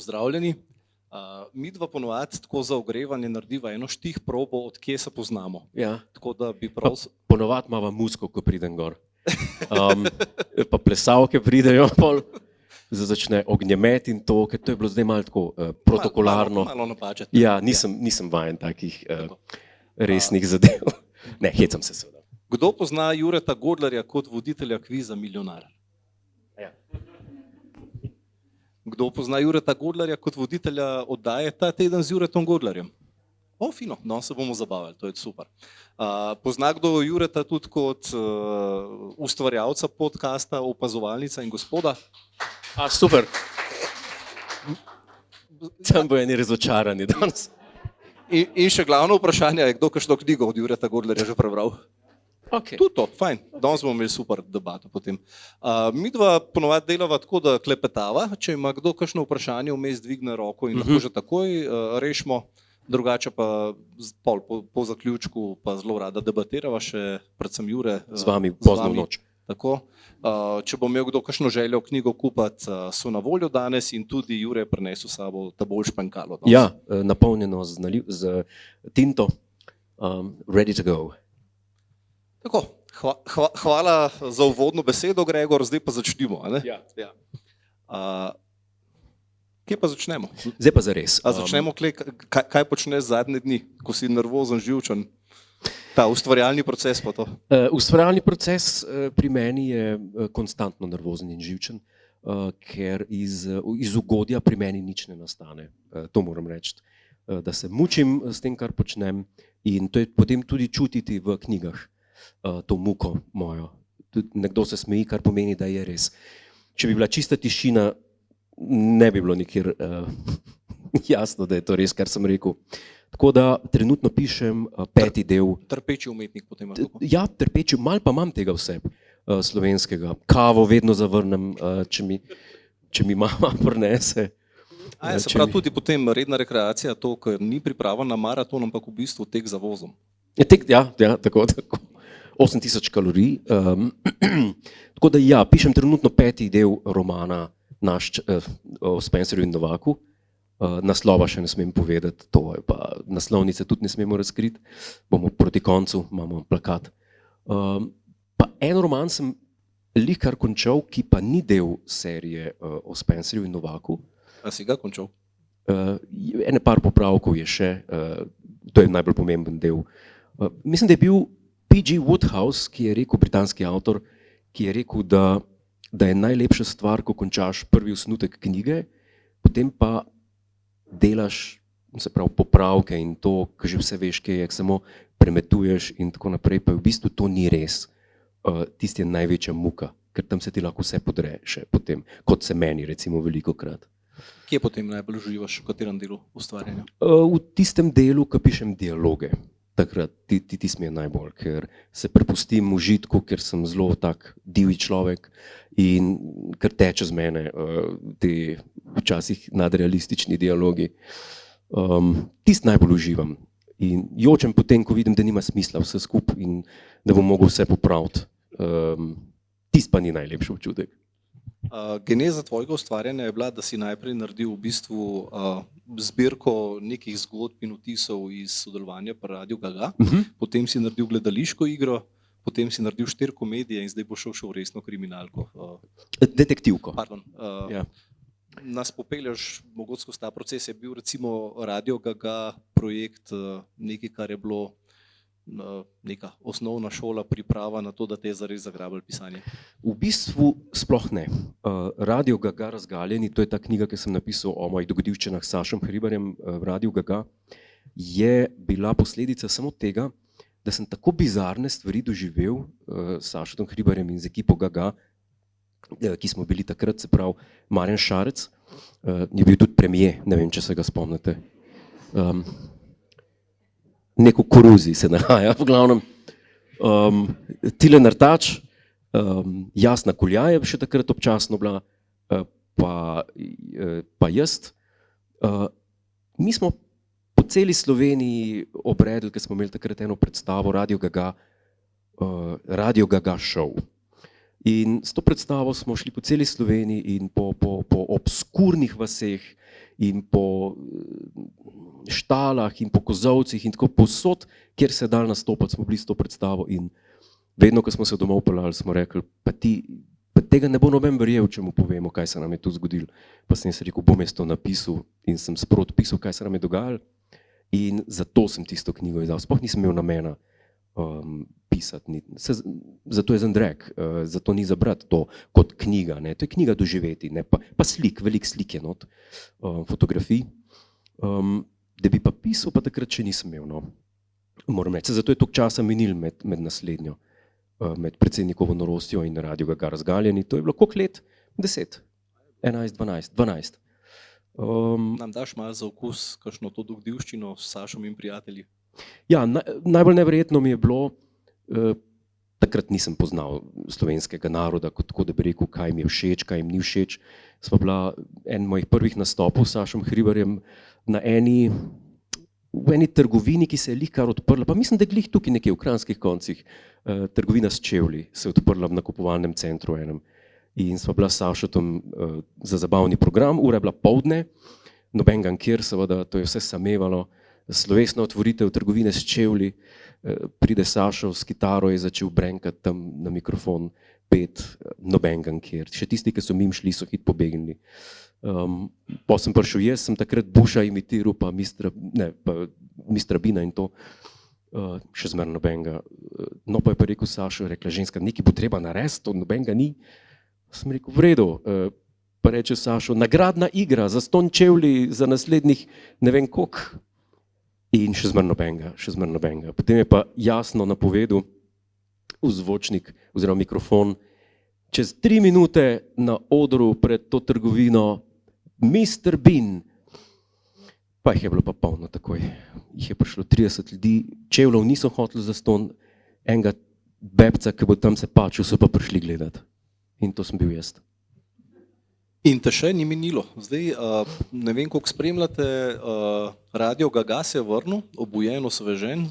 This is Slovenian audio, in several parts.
Pozdravljeni. Midva ponovadi tako za ogrevanje narediva eno štih probo, od kje se poznamo. Ja. Tako da bi prav... Ponovadi imava muziko, ko pridem gor. Pa plesavke pridejo, pol začne ognjemet in to, ker to je bilo zdaj malo tako protokolarno. Malo napačati. Ja, nisem vajen takih resnih zadev. Ne, hecam se seveda. Kdo pozna Jureta Godlerja kot voditelja kviza Milijonar? Ja. Kdo pozna Jureta Godlerja kot voditelja oddaje Ta teden z Juretom Godlerjem? Fino, no se bomo zabavali, to je super. Pozna kdo Jureta tudi kot ustvarjalca podcasta Opazovalnica in gospoda? Super. Tam bo eni razočarani danes. In še glavno vprašanje je, kdo kakšno knjigo od Jureta Godlerja že prebral? Okay. Tudi to, fajn. Danes bomo imeli super debato potem. Midva ponovadi delava tako, da klepetava. Če ima kdo kakšno vprašanje, vmes dvigne roko in lahko že takoj rešimo. Drugače pa po zaključku pa zelo rada debatirava še, predvsem Jure. Z vami pozno noč. Tako. Če bo imel kdo kakšno željo knjigo kupiti, so na voljo danes in tudi Jure je prinesel s sabo ta bolj špenkalo. Ja, napolnjeno z tinto. Ready to go. Tako, hvala za uvodno besedo, Gregor, zdaj pa začnimo. Ja. Kje pa začnemo? Zdaj pa zares. Začnemo, kaj počneš zadnje dni, ko si nervozen, živčen? Ta ustvarjalni proces pa to? Ustvarjalni proces pri meni je konstantno nervozen in živčen, ker iz ugodja pri meni nič ne nastane. To moram reči. Da se mučim s tem, kar počnem in to je potem tudi čutiti v knjigah. To muko mojo. Nekdo se smeji, kar pomeni, da je res. Če bi bila čista tišina, ne bi bilo nikjer jasno, da je to res, kar sem rekel. Tako da trenutno pišem 5. del. Trpeči umetnik potem. Ja, trpeči, malo pa imam tega vse slovenskega. Kavo vedno zavrnem, če mi mama prinese. Se pravi tudi potem redna rekreacija, to, ker ni priprava na maraton, ampak v bistvu tek za vozom. Ja, tako. 8000 kalorij. Tako da ja, pišem trenutno 5. del romana o Spencerju in Novaku. Naslova še ne smem povedati, to je pa naslovnice tudi ne smemo razkriti. Bomo proti koncu, imamo plakat. Pa en roman sem kar končal, ki pa ni del serije o Spencerju in Novaku. A si ga končal? Ene par popravkov je še, to je najbolj pomemben del. Mislim, da je bil P.G. Wodehouse, ki je rekel, britanski avtor, ki je rekel, da je najlepša stvar, ko končaš prvi osnutek knjige, potem pa delaš, se pravi, popravke in to, ko že vse veš, kaj je, samo premetuješ in tako naprej, pa v bistvu to ni res. Tisti je največja muka, ker tam se ti lahko vse podre še potem, kot se meni recimo velikokrat. Kje potem najbolj uživaš, v katerem delu ustvarjanja? V tistem delu, ko pišem dialoge. Takrat tis mi je najbolj, ker se prepustim užitku, ker sem zelo tak divji človek in ker teče z mene te včasih nadrealistični dialogi. Tist najbolj uživam in jočem potem, ko vidim, da nima smisla vse skupaj in da bom mogel vse popraviti. Tist pa ni najlepši občutek. Geneza tvojega ustvarjanja je bila, da si najprej naredil v bistvu zbirko nekih zgodb in vtisov iz sodelovanja pri Radiu Ga-Ga, potem si naredil gledališko igro, potem si naredil 4 komedije in zdaj bo šel še v resno kriminalko. Detektivko. Pardon. Nas popeljaš, mogoče skozi ta proces je bil recimo Radio Ga-Ga projekt nekaj, kar je bilo neka osnovna šola, priprava na to, da te je zares zagrabili pisanje? V bistvu sploh ne. Radio Ga-Ga razgaljeni, to je ta knjiga, ki sem napisal o mojih dogodivščinah s Sašom Hribarjem v Radio Ga-Ga, je bila posledica samo tega, da sem tako bizarne stvari doživel s Sašom Hribarjem in z ekipo Ga-Ga, ki smo bili takrat, se pravi Marjan Šarec, je bil tudi premier, ne vem, če se ga spomnite. Neko koruzi se nahaja, v glavnem. Tilen Artač, Jasna Kuljaj je še takrat občasno bila, pa jaz. Mi smo po celi Sloveniji obredili, ker smo imeli takrat eno predstavo Radio Ga-Ga show. In s to predstavo smo šli po celi Sloveniji in po obskurnih vaseh in po štalah in po kozovcih in tako povsod, kjer se je dal nastopati, smo bili s to predstavo in vedno, ko smo se domov peljali, smo rekli, pa tega ne bo noben verjel, če mu povemo, kaj se nam je tu zgodilo. Pa sem se rekel, bom jaz to napisal in sem sprot pisal, kaj se nam je dogajalo in zato sem tisto knjigo izdal. Sploh nisem imel namena pisati. Zato je Zandrek, zato ni za brati to kot knjiga. Ne. To je knjiga doživeti, ne. Pa slik, veliko slik je not, fotografij. Da bi pa pisal, pa takrat še nisem imel. No. Moram reči, zato je toliko časa minil med naslednjo, med predsednikovo norostjo in Radio Ga razgaljeni. To je bilo koliko let? 10, 11, 12. Nam daš malo za okus, kakšno to dogodivščino s Sašom in prijatelji? Ja, najbolj neverjetno mi je bilo, takrat nisem poznal slovenskega naroda, tako da bi rekel, kaj mi je všeč, kaj mi ni všeč. Sva bila en mojih prvih nastopov s Sašom Hribarjem v eni trgovini, ki se je lihkar odprla, pa mislim, da je glih tukaj nekje v Kranjskih koncih, trgovina s čevlji se je odprla v nakupovalnem centru enem. In sva bila s Sašotom za zabavni program, ura je bila poldne, noben gankir, seveda, to je vse samevalo. Slovesna otvoritev trgovine s čevlji, pride Sašo s kitaro, je začel brenkati tam na mikrofon, pet, noben gankir. Še tisti, ki so mimo šli, so hit pobegnili. Pa sem prišel jaz, sem takrat Buša imitiral, pa Mistra Bina in to, še zmer nobenega. No pa je pa rekel Sašo, je rekla ženska, nekaj bo treba narediti, to nobenega ni. Sem rekel, v redu, pa reče Sašo, nagradna igra za ston čevlji za naslednjih ne vem koliko. In še zmer nobenega. Potem je pa jasno napovedal v zvočnik oziroma mikrofon, čez 3 minute na odru pred to trgovino Mr. Bean. Pa jih je bilo pa polno takoj. Jih je prišlo 30 ljudi, čevljev niso hoteli za ston, enega bebca, ki bo tam se pačil, so pa prišli gledati. In to sem bil jaz. In te še ni minilo. Zdaj, ne vem, koliko spremljate, Radio Ga se je vrnil, obujen, osvežen,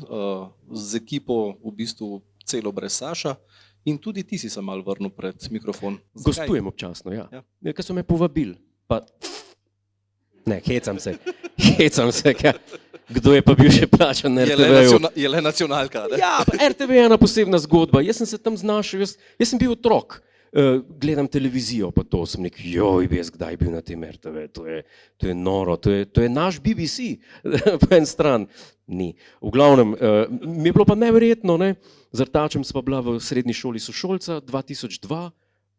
z ekipo v bistvu celo brez Saša in tudi ti si se malo vrnil pred mikrofon. Zakaj? Gostujem občasno, ja. Ker so me povabili. Pa... Ne, hecam se. Kdo je pa bil še plačan na RTV-ju? Je le nacionalka, ne? Ja, pa RTV je ena posebna zgodba. Jaz sem se tam znašel, jaz sem bil otrok. Gledam televizijo, pa to sem rekel, joj, bi jaz kdaj bil na tem RTV, to je noro, to je naš BBC, po en stran. Ni. V glavnem, mi je bilo pa neverjetno, ne? Z Artačem sva bila v srednji šoli sošolca 2002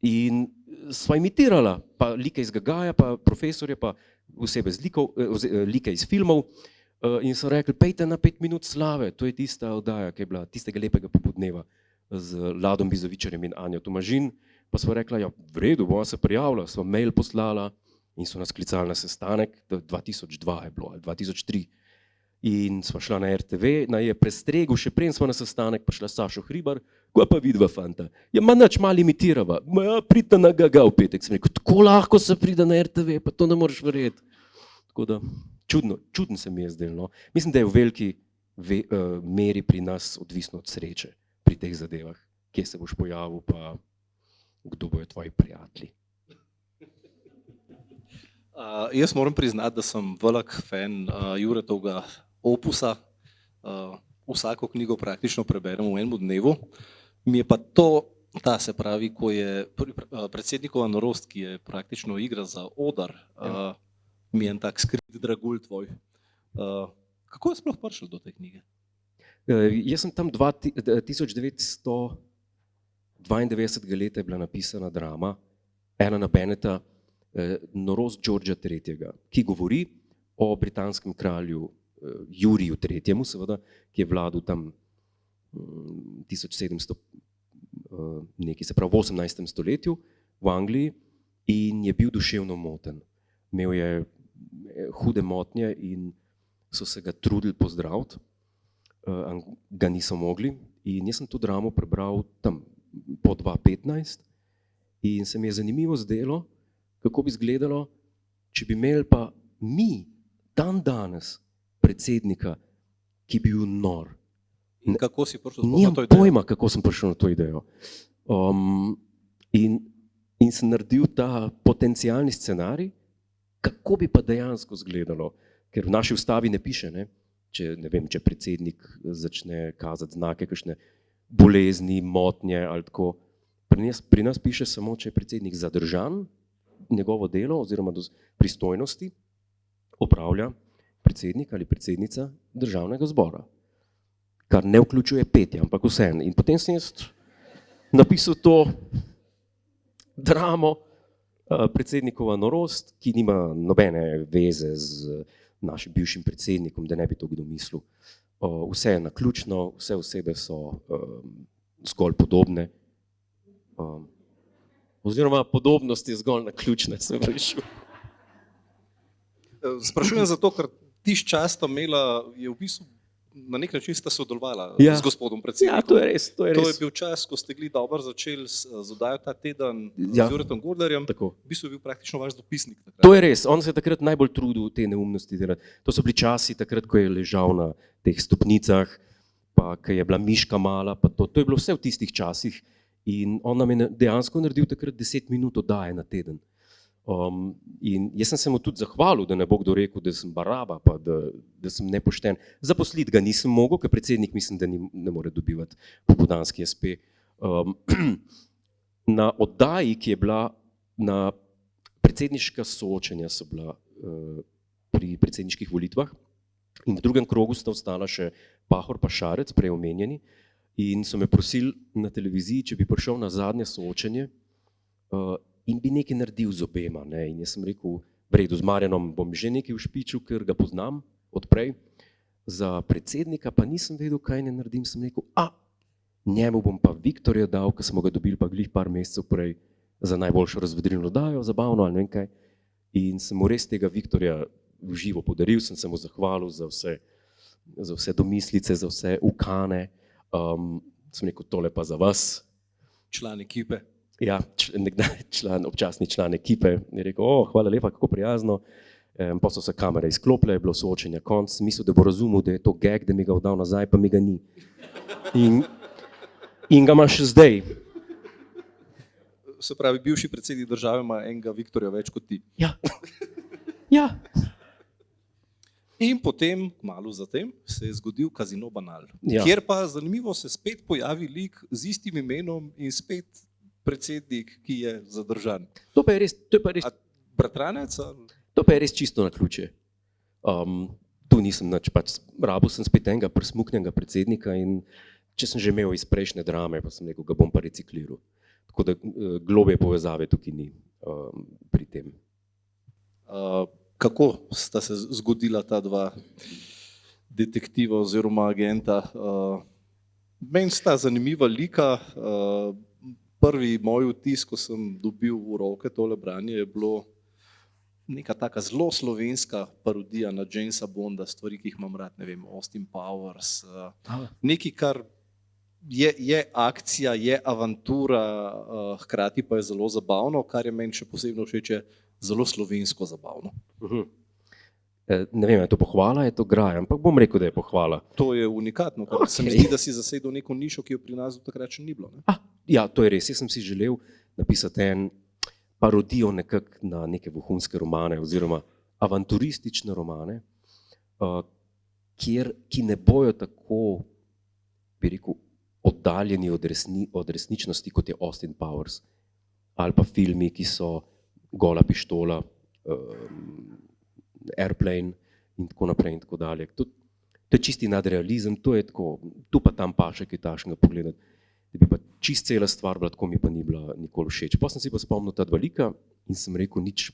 in sva imitirala, pa like iz Gagaja, pa profesorja, pa osebe like iz filmov in so rekli, pejte na 5 minut slave, to je tista oddaja, ki je bila tistega lepega popodneva z Ladom Bizovičarjem in Anjo Tomažin. Pa smo rekla, ja, v redu, bova se prijavila, smo mail poslala in so nas klicali na sestanek, 2002 je bilo, ali 2003. In smo šla na RTV, na je prestregu, še preden smo na sestanek prišla Sašo Hribar, ko pa vidva fanta. Ja, nač malo imitirava, ja, pridite na Gaga v petek. Sem rekel, tako lahko se pride na RTV, pa to ne moreš verjeti. Tako da, čudno se mi je zdelo. No. Mislim, da je v veliki meri pri nas odvisno od sreče pri teh zadevah, kje se boš pojavil, pa kdo bojo tvoji prijatelji. Jaz moram priznati, da sem velik fan Juretovega opusa. Vsako knjigo praktično preberem v enem dnevu. Mi je pa se pravi, ko je predsednikova norost, ki je praktično igra za oder, mi je en tak skrit dragulj tvoj. Kako je sploh prišel do te knjige? Jaz sem tam 1992 leta je bila napisana drama Alana Benneta, Norost Georgea III., ki govori o britanskem kralju Juriju III., seveda, ki je vladal tam 1700 nekaj, se pravi v 18. stoletju v Angliji in je bil duševno moten. Imel je hude motnje in so se ga trudili pozdraviti, ga niso mogli in jaz sem to dramo prebral tam po 2015 in se mi je zanimivo zdelo, kako bi izgledalo, če bi imeli pa mi danes predsednika, ki bi bil nor. In kako si prišel na to idejo? idejo? Pojma, kako sem prišel na to idejo. In sem naredil ta potencialni scenarij kako bi pa dejansko izgledalo, ker v naši ustavi ne piše, ne? Če predsednik začne kazati znake kakšne bolezni, motnje ali tako. Pri nas piše samo, če je predsednik zadržan, njegovo delo oziroma pristojnosti opravlja predsednik ali predsednica državnega zbora, kar ne vključuje petja, ampak vseeno. In potem sem jaz napisal to dramo, predsednikova norost, ki nima nobene veze z našim bivšim predsednikom, da ne bi to kdo mislil. Vse je naključno, vse osebe so zgolj podobne. Oziroma podobnost je zgolj naključna, sem rešil. Sprašujem zato, ker tiš čas sta imela, je v bistvu na nek način sta sodelovala z gospodom predsednikom. Ja, to je res. To je bil čas, ko ste dobro začeli z oddajo Ta teden z Juretom Godlerjem. V bistvu je bil praktično vaš dopisnik. Takrat. To je res. On se je takrat najbolj trudil te neumnosti delati. To so bili časi takrat, ko je ležal na teh stopnicah, pa ko je bila miška mala, pa to je bilo vse v tistih časih. In on nam je dejansko naredil takrat 10 minut oddaje na teden. In jaz sem se mu tudi zahvalil, da ne bo kdo rekel, da sem baraba, pa da sem nepošten. Zaposliti ga nisem mogel, ker predsednik mislim, da ne more dobivati popoldanski SP. Na oddaji, ki je bila na predsedniška soočenja, so bila pri predsedniških volitvah in v drugem krogu sta ostala še Pahor pa Šarec, prej omenjeni, in so me prosili na televiziji, če bi prišel na zadnje soočenje in bi nekaj naredil z obema. Ne? In jaz sem rekel, v redu, z Marjanom bom že nekaj ušpičil, ker ga poznam odprej. Za predsednika pa nisem vedel, kaj ne naredim. Sem rekel, njemu bom pa Viktorja dal, ker smo ga dobili pa glih par mesecev prej za najboljšo razvedrilno oddajo, zabavno ali ne vem kaj. In sem mu res tega Viktorja v živo podaril, sem se mu zahvalil za vse domislice, za vse ukane. Sem rekel, tole pa za vas. Član ekipe. Ja, občasni član ekipe je rekel, hvala lepa, kako prijazno. Pa so se kamere izklopile, je bilo soočenja konc, mislil, da bo razumel, da je to gag, da mi ga oddal nazaj, pa mi ga ni. In ga ima še zdaj. Se pravi, bivši predsednik države ima enega Viktorja več kot ti. Ja. Ja. In potem, kmalu zatem, se je zgodil Casino Banal, kjer pa zanimivo se spet pojavi lik z istim imenom in spet predsednik, ki je zadržan. To pa je res. Bratranec? To pa je res čisto naključje. Tu nisem nič, rabil sem spet enega presmuknjenega predsednika in če sem že imel iz prejšnje drame, pa sem rekel, ga bom pa recikliral. Tako da globje povezave tukaj ni pri tem. Kako sta se zgodila ta dva detektiva oziroma agenta? Meni sta zanimiva lika. Prvi moj vtis, ko sem dobil v roke tole branje, je bilo neka taka zelo slovenska parodija na Jamesa Bonda, stvari, ki jih imam rad, ne vem, Austin Powers, nekaj, kar je akcija, je avantura, hkrati pa je zelo zabavno, kar je meni še posebno všeč, je zelo slovensko zabavno. Ne vem, je to pohvala, je to graj, ampak bom rekel, da je pohvala. To je unikatno, ker se mi zdi, da si zasedel neko nišo, ki jo pri nas do takrat še ni bilo. Ja, to je res. Jaz sem si želel napisati en parodijo nekako na neke vohunske romane oziroma avanturistične romane, ki ne bojo tako, bi rekel, oddaljeni od resničnosti, kot je Austin Powers ali pa filmi, ki so Gola pištola, Airplane in tako naprej in tako dalje. To je čisti nadrealizem, to je tako, tu pa tam paše kaj takšnega pogledati. Da bi pa čist cela stvar bila, tako mi pa ni bila nikoli všeč. Pa sem si pa spomnil ta dva lika in sem rekel, nič,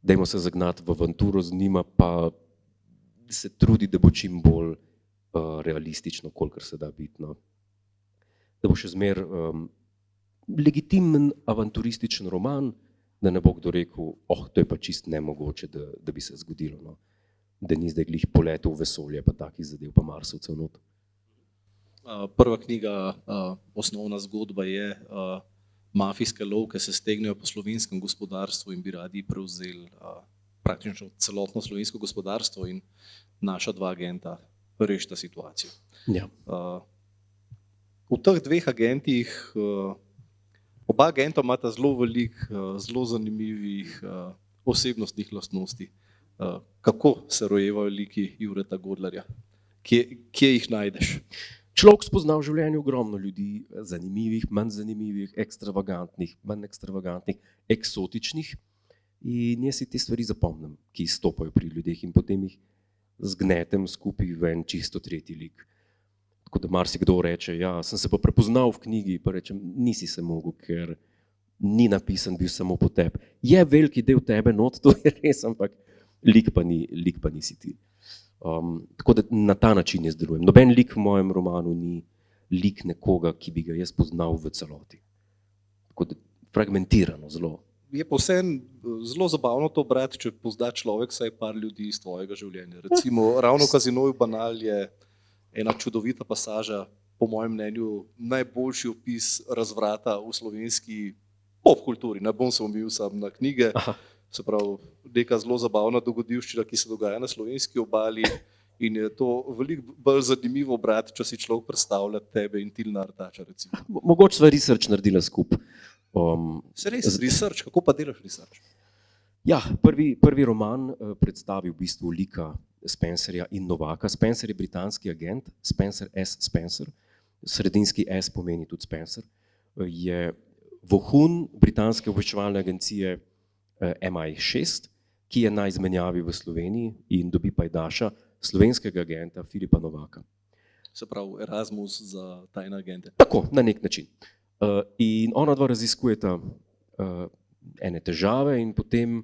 dajmo se zagnati v avanturo z njima, pa se trudi, da bo čim bolj realistično, kolikor se da biti. No. Da bo še zmer legitimen avanturističen roman, da ne bo kdo rekel, to je pa čist nemogoče, da bi se zgodilo. No. Da ni zdaj glih poletov v vesolje, pa takih zadev, pa Marsovcev not. Prva knjiga, osnovna zgodba je mafijske lovke se stegnejo po slovenskem gospodarstvu in bi radi prevzeli praktično celotno slovensko gospodarstvo in naša dva agenta rešita situacijo. Ja. V teh dveh agentih, oba agenta imata zelo veliko, zelo zanimivih osebnostnih lastnosti. Kako se rojevajo liki Jureta Godlerja? Kje jih najdeš? Človek spozna v življenju ogromno ljudi, zanimivih, manj zanimivih, ekstravagantnih, manj ekstravagantnih, eksotičnih. In jaz si te stvari zapomnim, ki izstopajo pri ljudeh in potem jih zgnetem skupaj v en čisto tretji lik. Tako da marsikdo reče, ja, sem se pa prepoznal v knjigi, pa rečem, nisi se mogel, ker ni napisan bil samo po tebi. Je veliki del tebe not, to je res, ampak lik pa nisi ti. Tako da na ta način jaz delujem. Noben lik v mojem romanu ni lik nekoga, ki bi ga jaz poznal v celoti. Tako da fragmentirano zelo. Je pa vseeno zelo zabavno to brati, če pozna človek vsaj par ljudi iz tvojega življenja. Recimo, ravno v Kazinoju Banal je ena čudovita pasaža, po mojem mnenju, najboljši opis razvrata v slovenski popkulturi. Ne bom se omejil sam na knjige, se pravi, neka zelo zabavna dogodivščina, ki se dogaja na slovenski obali in je to veliko bolj zanimivo brati, če si človek predstavlja tebe in Tilna Artača, recimo. Mogoče sva research naredila skupaj. Se res, research, kako pa delaš research? Ja, prvi roman predstavi v bistvu lika Spencerja in Novaka. Spencer je britanski agent, Spencer S. Spencer, sredinski S pomeni tudi Spencer, je vohun britanske obveščevalne agencije MI6, ki je na izmenjavi v Sloveniji in dobi pajdaša slovenskega agenta Filipa Novaka. Se pravi, Erasmus za tajne agente. Tako, na nek način. In ona dva raziskujeta ene težave in potem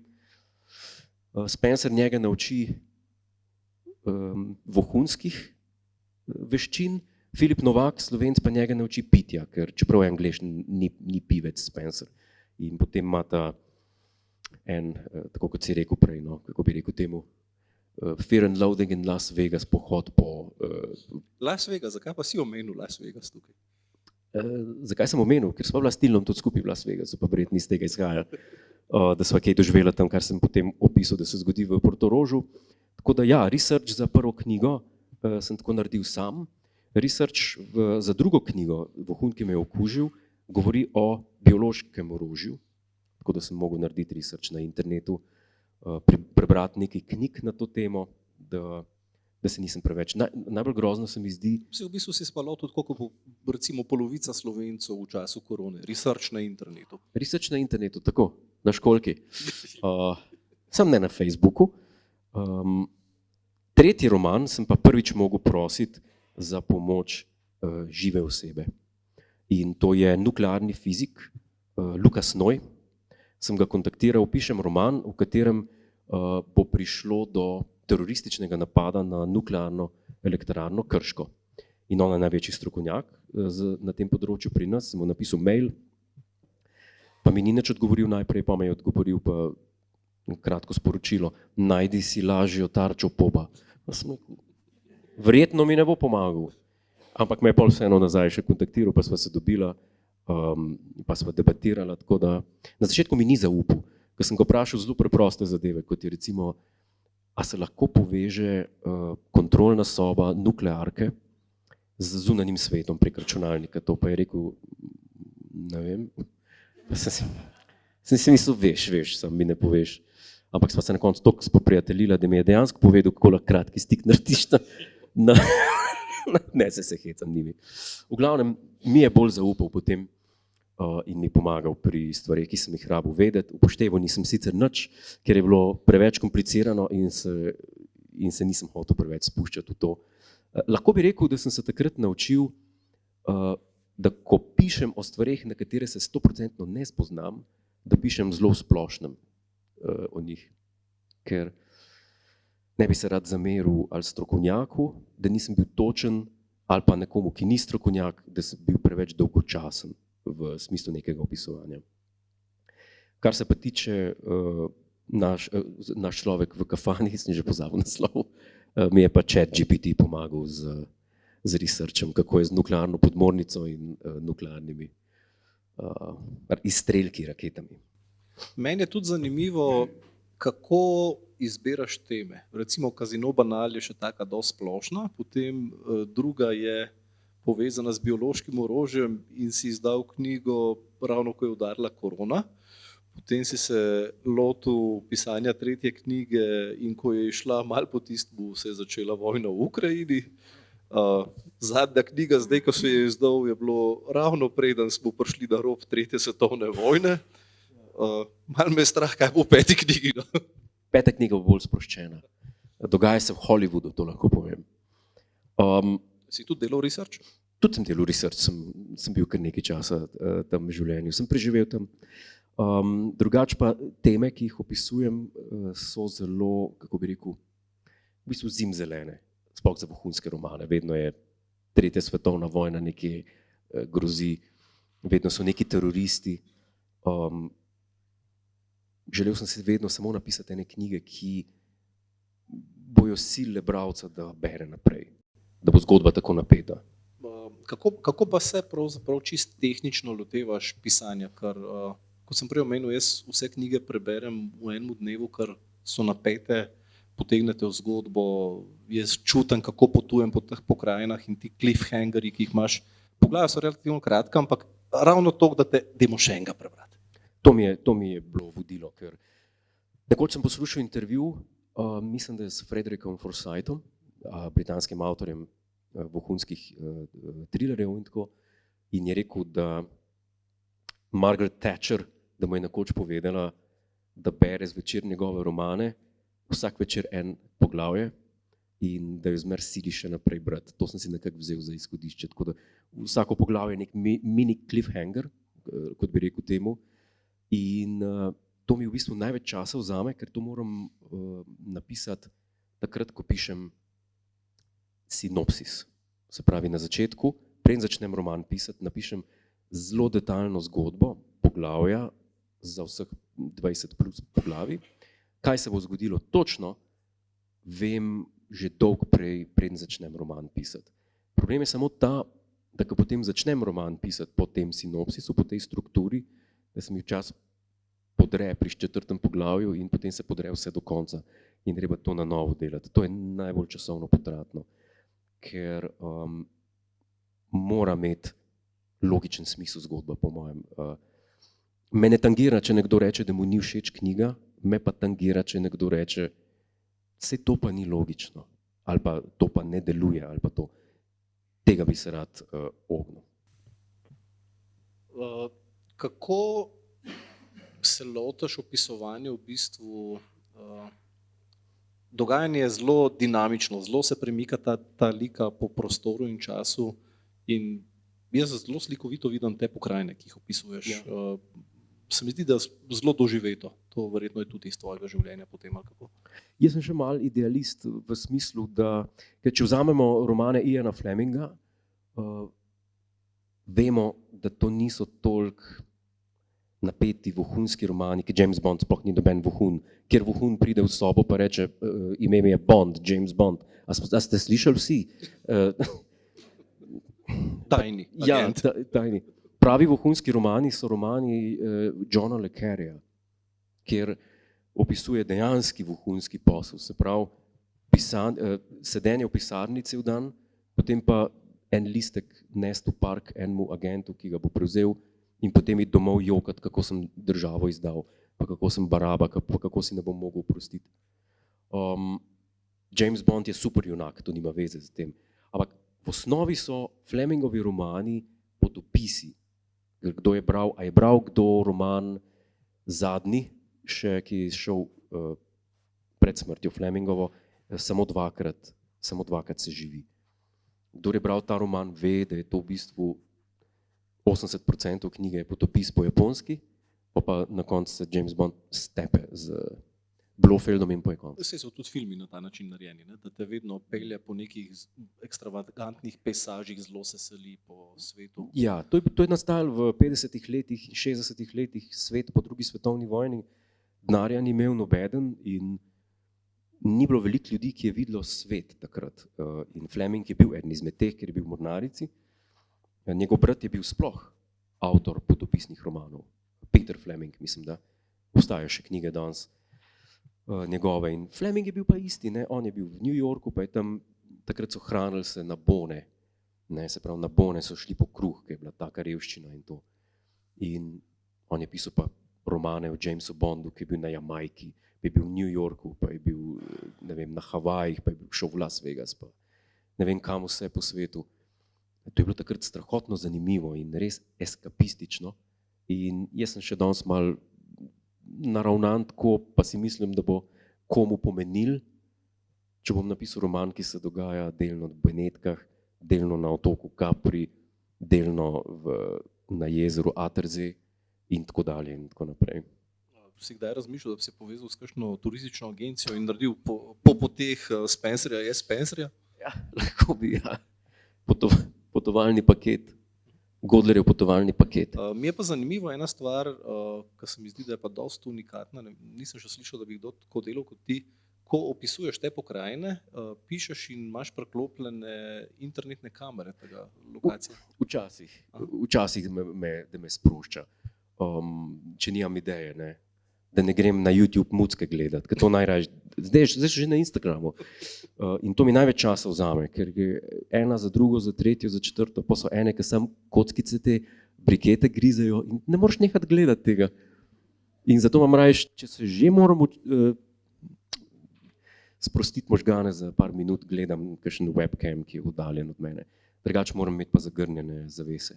Spencer njega nauči vohunskih veščin, Filip Novak, Slovenc, pa njega nauči pitja, ker čeprav je Anglež, ni pivec Spencer. In potem imata en, tako kot si rekel prej, no, kako bi rekel temu, Fear and Loathing in Las Vegas, pohod po... Las Vegas, zakaj pa si omenil Las Vegas tukaj? Zakaj sem omenil? Ker sva bila s Tilnom tudi skupaj v Las Vegasu, pa verjetno iz tega izhaja, da sva kaj doživela tam, kar sem potem opisal, da se zgodi v Portorožu. Tako da ja, research za prvo knjigo sem tako naredil sam. Research za drugo knjigo, Vohun, ki me je okužil, govori o biološkem orožju, tako da sem mogel narediti research na internetu, prebrati nekaj knjig na to temo, da se nisem preveč. Najbolj grozno se mi zdi... V bistvu si spalo tudi, kot recimo polovica Slovencev v času korone. Research na internetu. Research na internetu, tako, na školki. Sam ne na Facebooku. Tretji roman sem pa prvič mogel prositi za pomoč žive osebe. In to je nuklearni fizik Lukas Noj. Sem ga kontaktiral, pišem roman, v katerem bo prišlo do terorističnega napada na nuklearno elektrarno Krško. In on je največji strokovnjak na tem področju pri nas, sem mu napisal mail, pa mi ni nič odgovoril najprej, pa me je odgovoril pa kratko sporočilo, najdi si lažjo tarčo poba. Verjetno mi ne bo pomagal, ampak me je pol vseeno nazaj še kontaktiral, pa sva se dobila, pa sva debatirala, tako da na začetku mi ni zaupal, ker sem ga vprašal zelo preproste zadeve, kot je recimo, a se lahko poveže kontrolna soba nuklearke z zunanjim svetom prek računalnika, to pa je rekel, ne vem, pa sem si mislil, veš, sam mi ne poveš. Ampak sva se na koncu toliko spoprijateljila, da mi je dejansko povedal, kako lahko kratki stik narediš ne se hecam njimi. V glavnem, mi je bolj zaupal potem in mi pomagal pri stvareh, ki sem jih rabil vedeti. Upošteval nisem sicer nič, ker je bilo preveč komplicirano in se nisem hotel preveč spuščati v to. Lahko bi rekel, da sem se takrat naučil, da ko pišem o stvareh, na katere se 100% ne spoznam, da pišem zelo v splošnem o njih, ker ne bi se rad zameril ali strokovnjaku, da nisem bil točen, ali pa nekomu, ki ni strokovnjak, da sem bil preveč dolgočasen v smislu nekega opisovanja. Kar se pa tiče naš človek v kafani, sem že pozabil naslov, mi je pa ChatGPT pomagal z researchem, kako je z nuklearno podmornico in nuklearnimi izstrelki, raketami. Meni je tudi zanimivo, kako izbiraš teme. Recimo Kazino Banal je še taka dosti splošna, potem druga je povezana z biološkim orožjem in si izdal knjigo ravno, ko je udarila korona. Potem si se lotil pisanja tretje knjige in ko je šla malo po tistem, se je začela vojna v Ukrajini. Zadnja knjiga, zdaj, ko se je izdal, je bilo ravno preden smo prišli na rob tretje svetovne vojne. Malo me je strah, kaj bo v peti knjigi. No? Peta knjiga bo bolj sproščena. Dogaja se v Hollywoodu, to lahko povem. Si tudi delal research? Tudi sem delal research, sem bil kar nekaj časa tam v življenju, sem preživel tam. Drugače pa teme, ki jih opisujem, so zelo, kako bi rekel, v bistvu zimzelene, sploh za vohunske romane. Vedno je tretja svetovna vojna, nekaj grozi, vedno so neki teroristi. Želel sem si vedno samo napisati ene knjige, ki bojo silile bralca, da bere naprej, da bo zgodba tako napeta. Kako pa se pravzaprav čisto tehnično lotevaš pisanja? Ker, kot sem prej omenil, jaz vse knjige preberem v enem dnevu, ker so napete, potegnete v zgodbo, jaz čutim, kako potujem po teh pokrajinah in ti cliffhangerji, ki jih imaš. Poglavja so relativno kratka, ampak ravno toliko, da te demo še enega prebrati. To mi je bilo vodilo, ker nekoč sem poslušal intervju, mislim, da je s Frederickom Forsythom, britanskim avtorjem vohunskih trilerjev in tako, in je rekel, da Margaret Thatcher, da mu je nekoč povedala, da bere zvečer njegove romane, vsak večer en poglavje in da jo zmer sili še naprej brati. To sem si nekako vzel za izhodišče, tako da vsako poglavje je nek mini cliffhanger, kot bi rekel temu. In to mi v bistvu največ časa vzame, ker to moram napisati takrat, ko pišem sinopsis. Se pravi, na začetku, preden začnem roman pisati, napišem zelo detaljno zgodbo, poglavja za vseh 20 plus poglavij. Kaj se bo zgodilo točno, vem že dolgo prej, preden začnem roman pisati. Problem je samo ta, da ko potem začnem roman pisati po tem sinopsisu, po tej strukturi, da se mi včasih podre pri 4. poglavju in potem se podre vse do konca in treba to na novo delati. To je najbolj časovno potratno, ker mora imeti logičen smisel zgodba, po mojem. Me ne tangira, če nekdo reče, da mu ni všeč knjiga, me pa tangira, če nekdo reče, saj to pa ni logično, ali pa to pa ne deluje, ali pa to. Tega bi se rad ognil. Kako se lotiš opisovanja v bistvu? Dogajanje je zelo dinamično, zelo se premika ta lika po prostoru in času in jaz zelo slikovito vidim te pokrajine, ki jih opisuješ. Ja. Se mi zdi, da zelo doživeto. To verjetno je tudi iz tvojega življenja potem, ali kako? Jaz sem še mal idealist v smislu, da če vzamemo romane Iana Fleminga, vemo, da to niso toliko napeti vohunski romani, ki James Bond sploh ni noben vohun, kjer vohun pride v sobo pa reče, ime mi je Bond, James Bond. A ste slišali vsi? Tajni. Ja, tajni. Pravi vohunski romani so romani Johna le Carreja, kjer opisuje dejanski vohunski posel, se pravi sedenje v pisarni cel dan, potem pa en listek nesti v park enemu agentu, ki ga bo prevzel in potem iti domov jokat, kako sem državo izdal, pa kako sem baraba, pa kako si ne bom mogel oprostiti. James Bond je super junak, to nima veze z tem. Ampak v osnovi so Flemingovi romani potopisi. Kdo je bral, a je bral kdo roman zadnji, še, ki je šel pred smrtjo Flemingovo, samo dvakrat se živi. Kdor je bral ta roman, ve, da je to v bistvu 80% knjige je potopis po japonski, pa na koncu se James Bond stepe z Blofeldom in po koncu. Vse so tudi filmi na ta način narejeni, ne? Da te vedno pelje po nekih ekstravagantnih pejsažih, zelo se seli po svetu. Ja, to je nastajalo v 50-ih letih, 60-ih letih, svet po drugi svetovni vojni, denarja ni imel nobeden in ni bilo veliko ljudi, ki je videlo svet takrat. In Fleming je bil eden izmed teh, ker je bil v mornarici. Njegov brat je bil sploh avtor potopisnih romanov. Peter Fleming, mislim, da obstajajo še knjige danes njegove. In Fleming je bil pa isti, ne? On je bil v New Yorku, pa je tam, takrat so hranili se na bone, ne? Se pravi, na bone so šli po kruh, ker je bila taka revščina in to. In on je pisal pa romane o Jamesu Bondu, ki je bil na Jamajki, pa je bil v New Yorku, pa je bil ne vem, na Havajih, pa je bil šel v Las Vegas, pa ne vem kam vse po svetu. To je bilo takrat strahotno zanimivo in res eskapistično. In jaz sem še danes mal naravnan tako, pa si mislim, da bo komu pomenil, če bom napisal roman, ki se dogaja delno v Benetkah, delno na otoku Capri, delno na jezeru Attersee in tako dalje in tako naprej. Si kdaj razmišljal, da bi se povezal s kakšno turistično agencijo in naredil po poteh Spencerja, Spencerja? Ja, lahko bi, ja. Potovalni paket, Godlerjev potovalni paket. Mi je pa zanimivo ena stvar, ki se mi zdi, da je pa dosti unikatna, nisem še slišal, da bi kdo tako delal kot ti. Ko opisuješ te pokrajine, pišeš in imaš preklopljene internetne kamere tega lokacije? Včasih da me sprošča, če nimam ideje, ne? Da ne grem na YouTube mucke gledati, ker to najraje, zdaj so že na Instagramu in to mi največ časa vzame, ker je ena za drugo, za tretjo, za četrto, pa so ene, ki sam kockice te brikete grizejo in ne moreš nehati gledati tega. In zato imam raje, če se že moram sprostiti možgane za par minut, gledam kakšen webcam, ki je oddaljen od mene. Drugače moram imeti pa zagrnjene zavese,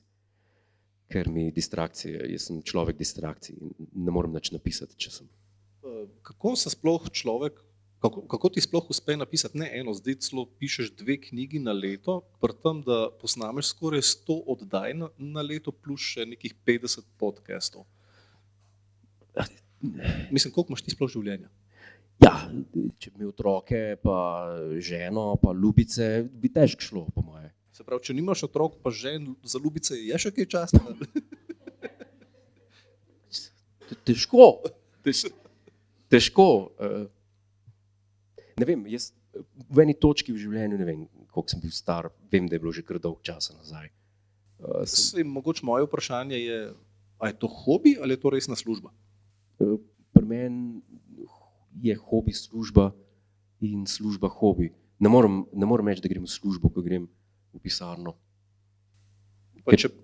ker mi distrakcije, jaz sem človek distrakcij in ne morem nič napisati, če sem. Kako se sploh človek, kako ti sploh uspe napisati, ne eno, zdaj celo pišeš 2 knjigi na leto, pri tem, da posnameš skoraj 100 oddaj na leto, plus še nekih 50 podcastov. Mislim, koliko imaš ti sploh življenja? Ja, če bi imel otroke, pa ženo, pa ljubice, bi težko šlo, po moje. Se pravi, če nimaš otrok, pa žen, za ljubice je še kaj časa? Težko. Ne vem, jaz v eni točki v življenju, ne vem, koliko sem bil star, vem, da je bilo že kar dolgo časa nazaj. Mogoče moje vprašanje je, a je to hobi ali je to resna služba? Pri meni je hobi služba in služba hobi. Ne morem reči, da grem v službo, ko grem v pisarno.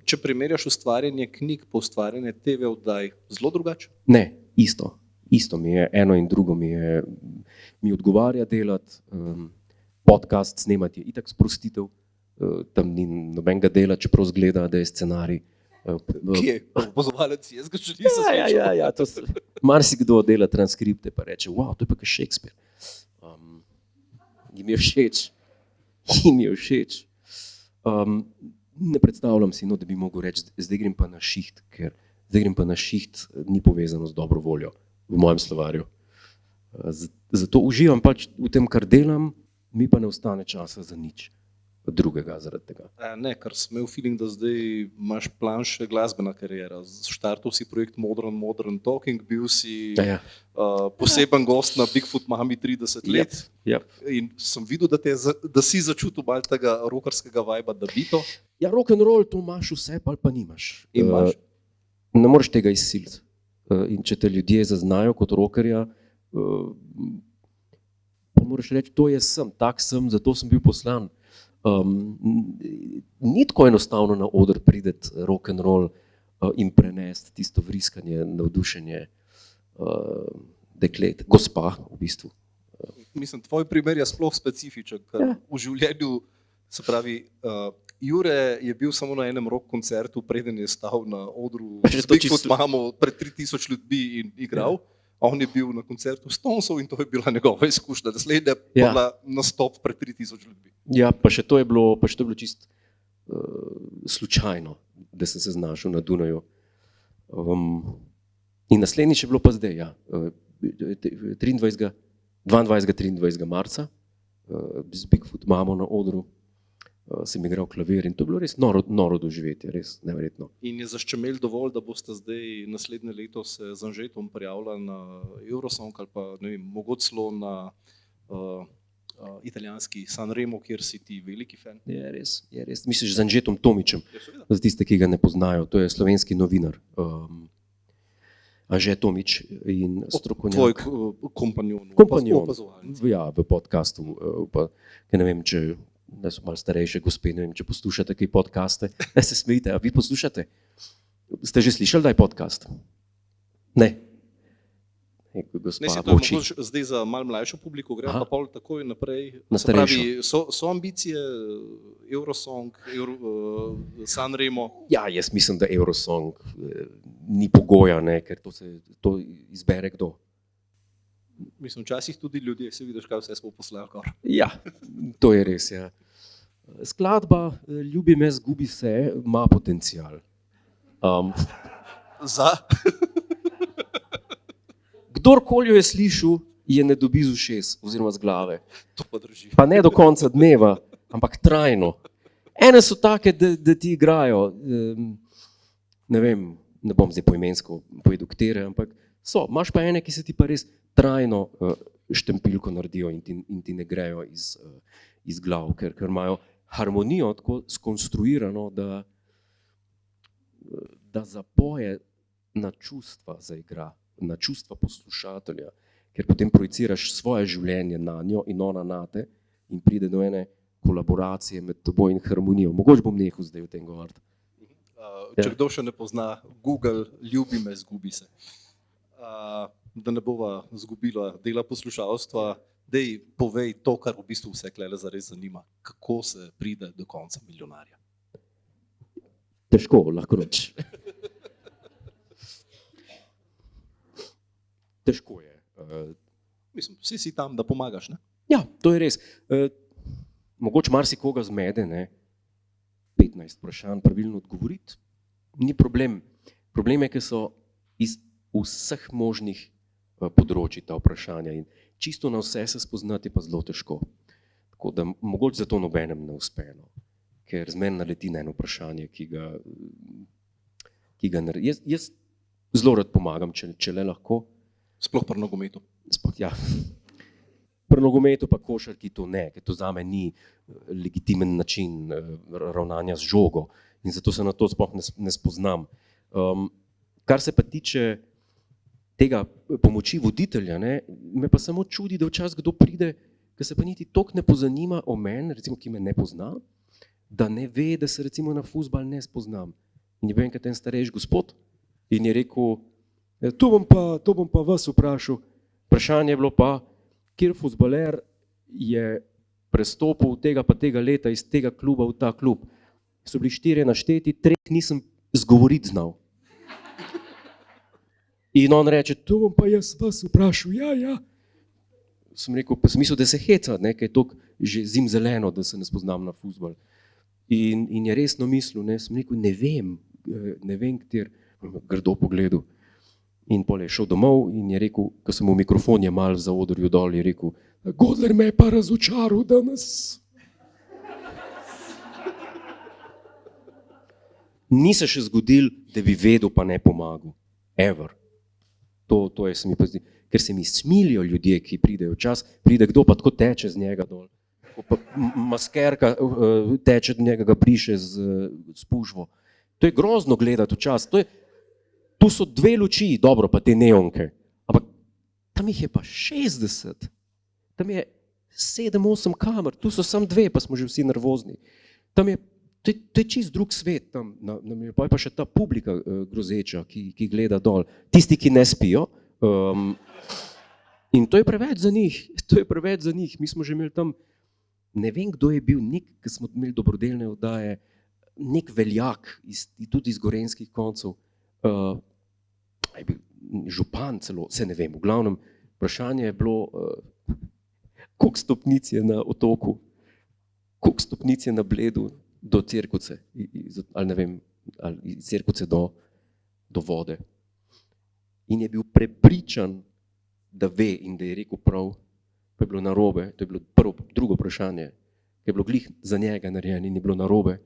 Če primerjaš ustvarjanje knjig po ustvarjanje TV oddaj, zelo drugače? Ne, isto. Isto mi je, eno in drugo mi odgovarja delati, podcast snemati je itak sprostitev, tam ni nobenega dela, čeprav zgleda, da je scenarij. Kje? Opozovalec, jaz ga še nisem slišal. Ja, marsikdo dela transkripte pa reče, wow, to je pa kaj Shakespeare. Jim je všeč. Ne predstavljam si, da bi mogel reči, zdaj grem pa na šiht, ker zdaj grem pa na šiht ni povezano z dobro voljo v mojem slovarju. Zato uživam pač v tem, kar delam, mi pa ne ostane časa za nič drugega zaradi tega. Ne, ker sem imel feeling, da zdaj imaš plan še glasbena kariera. Štartal si projekt Modern Talking, bil si poseben gost na Bigfoot Mami 30 let. Yep. In sem videl, da si začutil malo tega rockerskega vajba, da bi to. Ja, rock'n'roll, to imaš vse, pa nimaš. Ne moreš tega izsiliti. In če te ljudje zaznajo kot rockerja, pa moraš reči, to jaz sem, tak sem, zato sem bil poslan. Ni tako enostavno na oder prideti rock'n'roll in prenesti tisto vriskanje, navdušenje deklet, gospa v bistvu. Mislim, tvoj primer je sploh specifičen, ker v življenju, se pravi, Jure je bil samo na enem rock koncertu, preden je stal na odru s Bigfoot Mamo pred 3000 ljudmi in igral. On je bil na koncertu Stonesov in to je bila njegova izkušnja. Naslednja je bila nastop pred 3000 ljudmi. Ja, pa še to je bilo čist slučajno, da sem se znašel na Dunaju. In naslednjič je bilo pa zdaj, 22. 23. marca z Bigfoot Mamo na odru sem igral klavir in to je bilo res noro doživetje, res neverjetno. In je zaščemel dovolj, da boste zdaj naslednje leto se z Anžetom prijavljali na Eurosong ali pa ne vem, mogoče celo na italijanski Sanremo, kjer si ti veliki fan? Je res. Misliš z Anžetom Tomičem, za tiste, ki ga ne poznajo, to je slovenski novinar. Anže Tomič in strokovnjak. Tvoj kompanjon. Ja, v podcastu, ker ne vem, če da so malo starejše gospe, ne vem, če poslušate kaj podcaste. Ne se smejite, a vi poslušate? Ste že slišali, da je podcast? Ne. Ne, Gospa se to je Boči. mogoče zdaj za malo mlajšo publiko, gre Aha. pa pol takoj naprej. Na Se pravi, starejšo. so ambicije Eurosong, Sanremo. Ja, jaz mislim, da Eurosong ni pogoja, ne, ker to izbere kdo. Mislim, včasih tudi ljudje, se vidiš, kaj vse smo poslali gor. Ja, to je res. Ja. Skladba Ljubi me, zgubi se ima potencial. Za? Kdorkoli jo je slišal, je ne dobi z ušes oziroma z glave. To pa drži. Pa ne do konca dneva, ampak trajno. Ene so take, da ti igrajo, ne vem, ne bom zdaj poimensko povedal katere, ampak so. Imaš pa ene, ki se ti pa res trajno štempilko naredijo in ti ne grejo iz glav, ker imajo harmonijo tako skonstruirano, da zapoje na čustva zaigra, na čustva poslušatelja, ker potem projiciraš svoje življenje na njo in ona nate in pride do ene kolaboracije med teboj in harmonijo. Mogoče bom nehal zdaj o tem govoriti. Če kdo še ne pozna Google, ljubi me, zgubi se. Da ne bova zgubila dela poslušalstva, dej povej to, kar v bistvu vse klele zares zanima. Kako se pride do konca milijonarja? Težko, lahko reč. Težko je. Mislim, vsi si tam, da pomagaš, ne? Ja, to je res. Mogoče marsikoga zmede, ne? 15 vprašanj pravilno odgovoriti, ni problem. Problem je, ker so iz vseh možnih področji ta vprašanja in čisto na vse se spoznati pa zelo težko. Tako da mogoče zato nobenem ne uspe, no. Ker zmeraj naleti na eno vprašanje, ki ga naredi. Jaz zelo rad pomagam, če le lahko. Sploh pri nogometu. Sploh, ja. Pri nogometu pa košarki to ne, ker to zame ni legitimen način ravnanja z žogo in zato se na to sploh ne spoznam. Kar se pa tiče tega pomoči voditelja, ne, me pa samo čudi, da včasih kdo pride, ki se pa niti toliko ne pozanima o meni, recimo, ki me ne pozna, da ne ve, da se recimo na fuzbal ne spoznam. In je bil enkrat en starejši gospod in je rekel, to bom pa vas vprašal. Vprašanje je bilo pa, kjer fuzbaler je prestopil tega pa tega leta iz tega kluba v ta klub. So bili 4 našteti, 3 nisem zgovoriti znal. In on reče, to bom pa jaz vas vprašal, ja. Sem rekel, pa sem mislil, da se heca, ne, ker je toliko že zimzeleno, da se ne spoznam na fuzbal. In je resno mislil, ne, sem rekel, ne vem, kjer, grdo pogledal. In pol je šel domov in je rekel, ko sem mu mikrofon jemal za odrju dol, je rekel, Godler me je pa razočaral danes. Ni se še zgodil, da bi vedel pa ne pomagal. Ever. To je se mi pa zdi, ker se mi smilijo ljudje, ki pridejo čas, pride kdo pa tako teče z njega dol. Pa maskerka teče do njega, ga briše z spužvo. To je grozno gledati včasih. Tu so 2 luči, dobro, pa te neonke, ampak tam jih je pa 60, tam je 7-8 kamer, tu so samo 2, pa smo že vsi nervozni. Tam je, to je čist drug svet, tam pa je pa še ta publika grozeča, ki gleda dol, tisti, ki ne spijo. In to je preveč za njih, mi smo že imeli tam, ne vem, kdo je bil, ki smo imeli dobrodelne oddaje, nek veljak, tudi iz gorenjskih koncev, je bil župan celo, se ne vem, v glavnem vprašanje je bilo, koliko stopnic je na otoku, koliko stopnic je na Bledu do Cerkovce, ali ne vem, ali iz Cerkovce do vode. In je bil prepričan, da ve in da je rekel prav, pa je bilo narobe, to je bilo drugo vprašanje, ki je bilo glih za njega narejeno in je bilo narobe.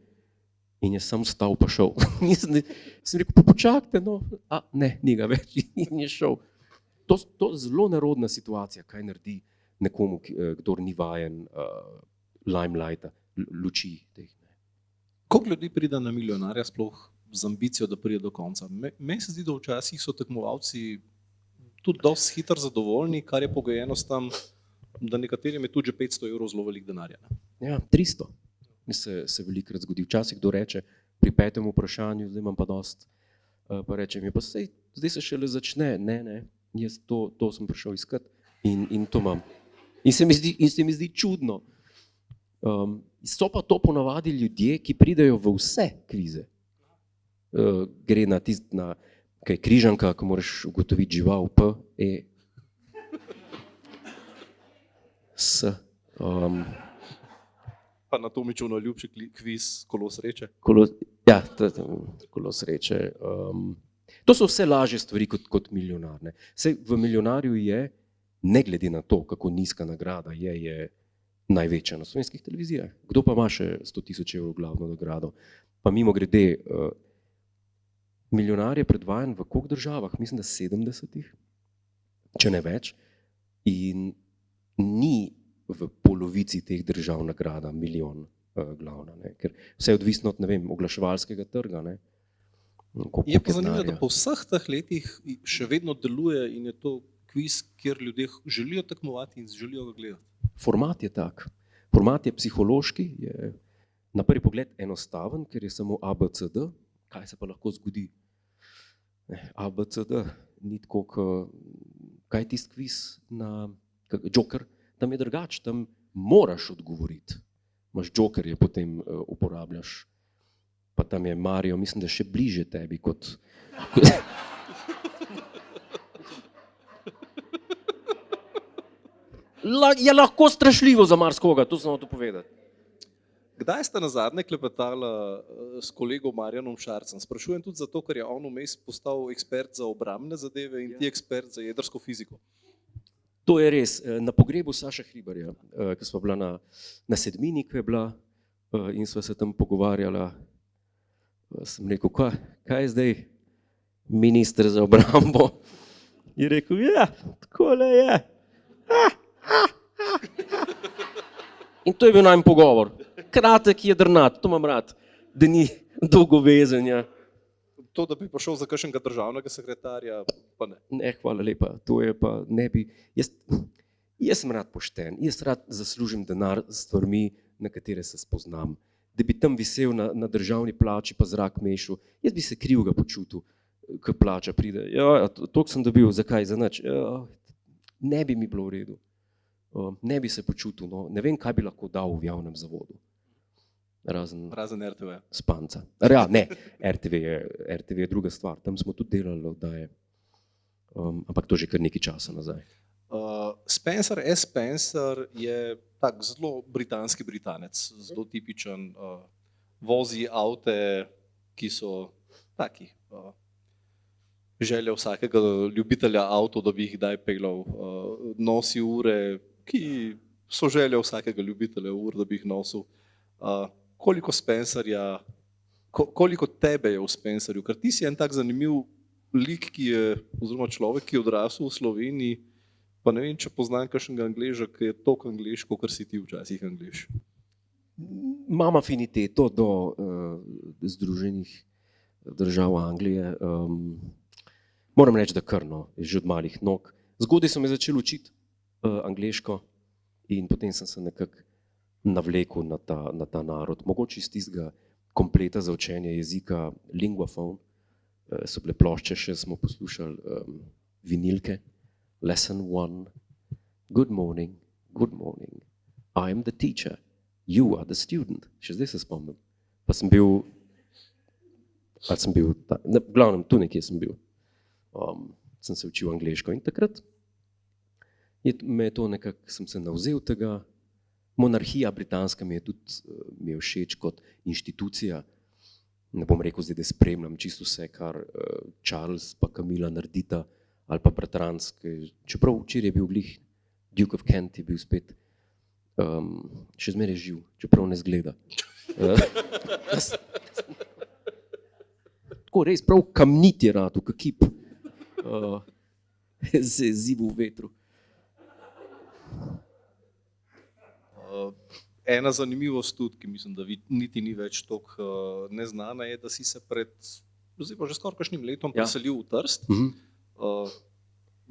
In je sam stal pa šel. Sem rekel, pa počakajte, no. Ne, ni ga več in je šel. To je zelo nerodna situacija, kaj naredi nekomu, kdor ni vajen limelighta, luči teh. Koliko ljudi pride na milijonarja sploh z ambicijo, da pride do konca? Meni se zdi, da včasih so tekmovalci tudi dosti hitro zadovoljni, kar je pogojeno s tem, da nekaterim je tudi že 500 evrov zelo velik denarja. Ja, 300. Se velikokrat zgodi. Včasih kdo reče pri 5. vprašanju, zdaj imam pa dost, pa reče mi, pa sej zdaj se šele začne, ne, jaz to sem prišel iskat in to imam. In se mi zdi čudno. So pa to ponavadi ljudje, ki pridejo v vse kvize. Gre na kaj križanka, ko moraš ugotoviti žival, P, E, S. Pa na Tomiču najljubši kviz Kolo sreče. Ja, Kolo sreče. To so vse lažje stvari kot milijonar. Ne. Saj v milijonarju je, ne glede na to, kako nizka nagrada je največja na slovenskih televizijah. Kdo pa ima še 100 000 € glavno nagrado? Pa mimo grede, milijonar je predvajan v koliko državah? Mislim, da 70, če ne več. In ni v polovici teh držav nagrada milijon glavna, ne? Ker vse je odvisno od, ne vem, oglaševalskega trga. Ne? Je pa zanimivo, da po vseh teh letih še vedno deluje in je to kviz, kjer ljudje želijo tekmovati in želijo ga gledati. Format je tak. Format je psihološki, je na prvi pogled enostaven, ker je samo ABCD. Kaj se pa lahko zgodi? ABCD, ni tako, kaj je tisti kviz na Joker, tam je drugače, tam moraš odgovoriti. Imaš Jokerje, potem uporabljaš, pa tam je Mario, mislim, da še bliže tebi kot... Je lahko strašljivo za marsikoga, to sem hotel povedati. Kdaj ste nazadnje klepetala s kolegom Marjanom Šarcem? Sprašujem tudi zato, ker je on vmes postal ekspert za obrambne zadeve in ti ekspert za jedrsko fiziko. To je res. Na pogrebu Saša Hribarja, ko sva bila na sedmini, ko je bila in sva se tam pogovarjala, sem rekel, kaj je zdaj minister za obrambo? Je rekel, ja, takole je. In to je bil najmanj pogovor. Kratek, jedrnat, to imam rad, da ni dolgo vezenja. To, da bi prišel za kakšnega državnega sekretarja, pa ne. Ne, hvala lepa, to je pa ne bi. Jaz sem rad pošten, jaz rad zaslužim denar s stvarmi, na katere se spoznam. Da bi tam visel na državni plači pa zrak mešal, jaz bi se krivega počutil, ko plača pride. Ja, toliko sem dobil, zakaj, za nič? Ja, ne bi mi bilo v redu. Ne bi se počutil, no. Ne vem, kaj bi lahko dal v javnem zavodu. Razen RTV. Spanca. Ja, ne, RTV je druga stvar, tam smo tudi delali oddaje, ampak to že kar nekaj časa nazaj. Spencer S. Spencer je tak zelo britanski Britanec, zelo tipičen, vozi avte, ki so taki, želja vsakega ljubitelja avto, da bi jih kdaj peljal, nosi ure, ki so želja vsakega ljubitelja ur, da bi jih nosil. Koliko Spencerja, koliko tebe je v Spencerju, ker ti si en tak zanimiv lik, ki je, oziroma človek, ki je odrasel v Sloveniji, pa ne vem, če poznam kakšnega Angleža, ki je toliko Anglež, kakor si ti včasih Anglež. Imam afiniteto do Združenih držav Anglije. Moram reči, da krno, že od malih nog. Zgodaj sem me začel učiti angleško in potem sem se nekako navlekel na ta narod. Mogoče iz tistega kompleta za učenje jezika Linguaphone, so bile plošče, še smo poslušali vinilke. Lesson 1, good morning, I am the teacher, you are the student. Še zdaj se spomnim. Pa sem bil, v glavnem tu nekje sem bil. Sem se učil angleško in takrat me je to nekako, sem se navzel tega. Monarhija britanska mi je tudi všeč kot inštitucija. Ne bom rekel zdaj, da spremljam čisto vse, kar Charles pa Camilla naredita, ali pa bratranske, čeprav včeraj je bil glih, Duke of Kent je bil spet, še zmeraj živ, čeprav ne zgleda. Tako res, prav kamnit je rad, v kip, se je zival v vetru. Ena zanimivost tudi, ki mislim, da niti ni več toliko neznana, je, da si se pred, zdaj pa že skoraj kakšnim letom preselil v Trst.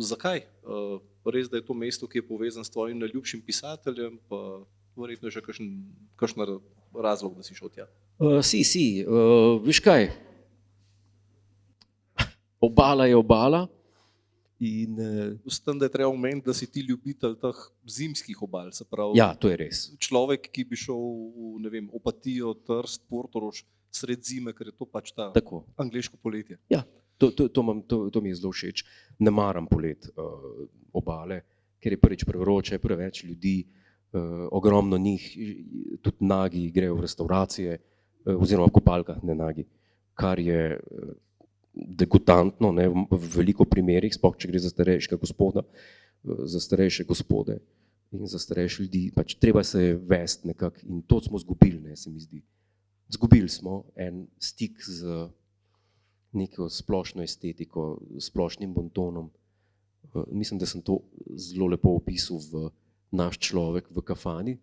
Zakaj? Res, da je to mesto, ki je povezan s tvojim najljubšim pisateljem, pa verjetno je že kakšen razlog, da si šel tja. Si, veš kaj? obala je obala. In, S tem, da je treba omeniti, da si ti ljubitelj teh zimskih obal. Se pravi, ja, to je res. človek, ki bi šel v, ne vem, Opatijo, Trst, Portorož sred zime, ker je to pač ta Tako. angleško poletje. Ja, to mi je zelo všeč. Ne maram polet obale, ker je prvič prevroče, preveč ljudi, ogromno njih, tudi nagi grejo v restauracije, oziroma v kopalkah, ne nagi, kar je degutantno, ne, v veliko primerih, sploh če gre za starejšega gospoda, za starejše gospode in za starejše ljudi, pač treba se je vesti nekako in to smo zgubili, ne, se mi zdi. Zgubili smo en stik z neko splošno estetiko, splošnim bontonom. Mislim, da sem to zelo lepo opisal v Naš človek v kafani,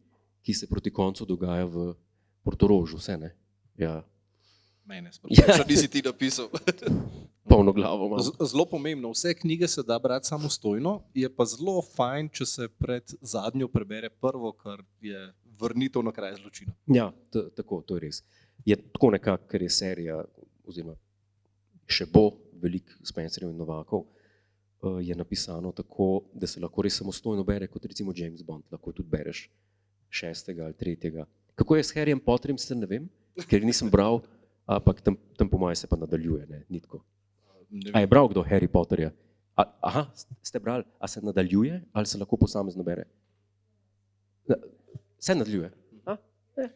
ki se proti koncu dogaja v Portorožu, vse ne? Ja. Mene sprašujem, še nisi ti napisal. Polno glavo imam. Zelo pomembno, vse knjige se da brati samostojno, je pa zelo fajn, če se pred zadnjo prebere prvo, kar je vrnitev na kraj zločina. Ja, tako, to je res. Je tako nekako, ker je serija, oziroma še bo veliko Spencerjev in Novakov, je napisano tako, da se lahko res samostojno bere, kot recimo James Bond, lahko tudi bereš 6. ali 3. Kako je s Harryjem Potterjem, se ne vem, ker nisem bral, ampak tam po moje se pa nadaljuje, ne, ni tako. A je bral kdo Harry Potterja? Aha, ste brali, a se nadaljuje ali se lahko posamezno bere? Se nadaljuje. A? Ne.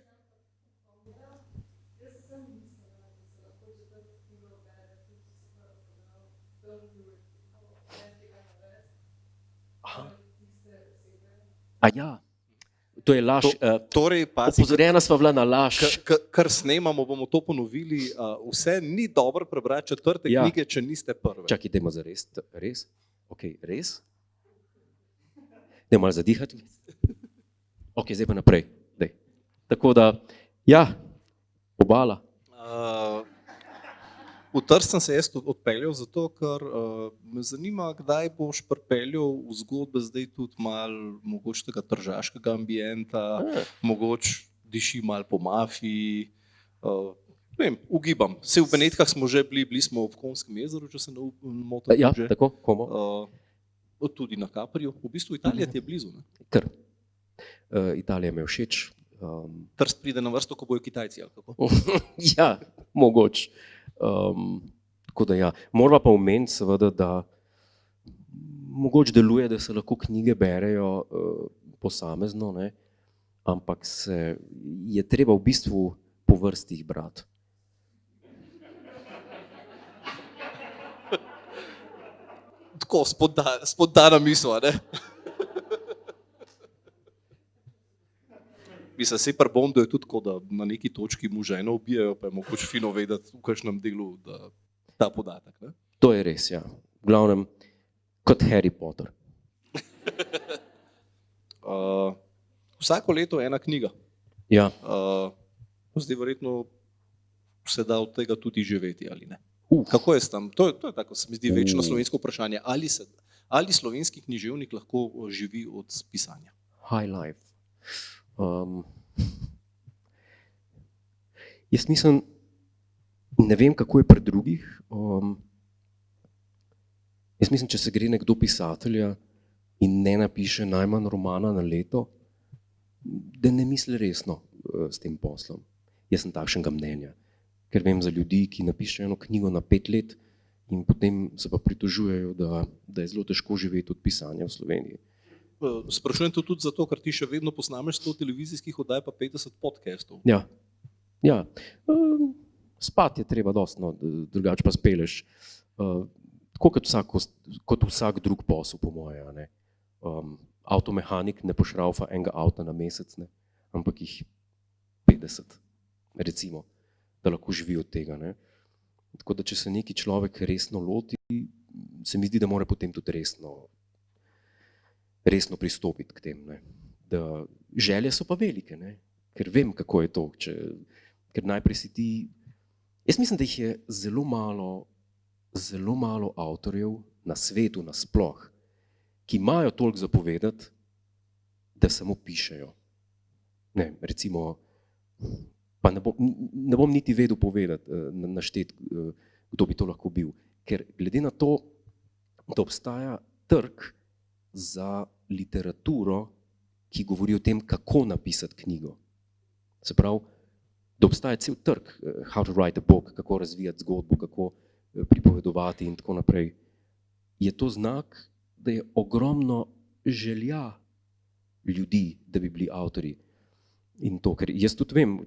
Aha. A ja, to je laž. Torej, pazi, Opozorjena sva bila na laž. kar snemamo, bomo to ponovili. Vse ni dobro prebrati 4. Ja. knjige, če niste prve. Čakaj, dajmo za res. Res? Ok, res? Dajmo malo zadihati. Ok, zdaj pa naprej. Daj. Tako da, ja, obala. V Trst sem se jaz odpeljal zato, ker me zanima, kdaj boš pripeljal v zgodbe zdaj tudi malo mogoče tega tržaškega ambienta, mogoče diši malo po mafiji. Ne vem, ugibam. Saj v Benetkah smo že bili smo v Konskem jezeru, če se ne motim. Ja, že. tako, komo? Tudi na Kapriju. V bistvu Italija ti je blizu. Ne? Kar. Italija me je všeč. Trst pride na vrsto, ko bojo Kitajci, ali kako? Ja, mogoče. Tako da ja, morava pa omeniti seveda, da mogoče deluje, da se lahko knjige berejo posamezno, ne? Ampak je treba v bistvu po vrsti jih brati. Tako, spontana misel, ne? Mislim, se pri Bondu je tudi tako, da na neki točki mu ženo ubijajo, pa je mogoče fino vedeti v kakšnem delu da ta podatek. Ne? To je res, ja. V glavnem, kot Harry Potter. Vsako leto ena knjiga. Ja. Zdaj verjetno se da od tega tudi živeti, ali ne? Kako je s tam? To je tako, se mi zdi, večno slovensko vprašanje. Ali slovenski književnik lahko živi od pisanja? High life. Jaz mislim, ne vem, kako je pri drugih. Jaz mislim, če se gre nekdo pisatelja in ne napiše najmanj romana na leto, da ne misli resno s tem poslom. Jaz sem takšnega mnenja, ker vem za ljudi, ki napišejo eno knjigo na 5 let in potem se pa pritožujejo, da je zelo težko živeti od pisanja v Sloveniji. Sprašujem to tudi zato, ker ti še vedno posnameš 100 televizijskih oddaj pa 50 podcastov. Ja, ja. Spat je treba dosti, no, drugače pa speleš. Tako kot vsak drug posel, po moje. Ne. Avtomehanik ne pošraufa enega avta na mesec, ne, ampak jih 50, recimo, da lahko živi od tega. Ne. Tako da, če se neki človek resno loti, se mi zdi, da mora potem tudi resno pristopiti k tem. Ne. Da želje so pa velike, ne. Ker vem, kako je to. Ker najprej si ti... Jaz mislim, da jih je zelo malo avtorjev na svetu nasploh, ki imajo toliko za povedati, da samo pišejo. Ne, recimo, pa ne bom niti vedel povedati, našteti, kdo bi to lahko bil. Ker glede na to, da obstaja trg za literaturo, ki govori o tem, kako napisati knjigo. Se pravi, da obstaja cel trg, how to write a book, kako razvijati zgodbo, kako pripovedovati in tako naprej. Je to znak, da je ogromno želja ljudi, da bi bili avtorji. In to, ker jaz tudi vem,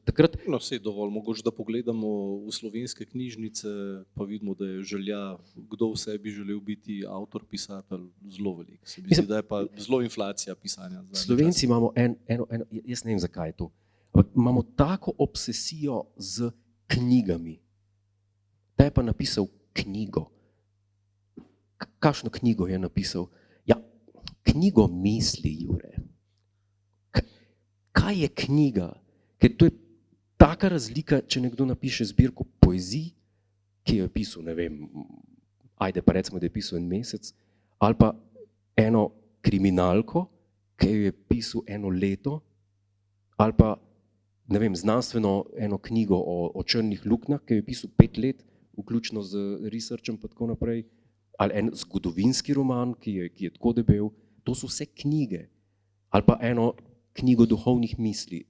takrat... No, sej dovolj, mogoče da pogledamo v slovenske knjižnice, pa vidimo, da je želja, kdo vse bi želel biti avtor, pisatelj, zelo velik. Se mi zdi, da je pa zelo inflacija pisanja. Slovenci imamo jaz ne vem, zakaj je to, ampak imamo tako obsesijo z knjigami. Ta je pa napisal knjigo. Kakšno knjigo je napisal? Ja, knjigo misli, Jure. Kaj je knjiga? Ker to je taka razlika, če nekdo napiše zbirko poezij, ki jo je pisal, ne vem, ajde pa recimo, da je pisal en mesec, ali pa eno kriminalko, ki jo je pisal eno leto, ali pa, ne vem, znanstveno eno knjigo o črnih luknjah, ki jo je pisal 5 let, vključno z researchem pa tako naprej, ali en zgodovinski roman, ki je tako debel. To so vse knjige. Ali pa eno knjigo duhovnih misli,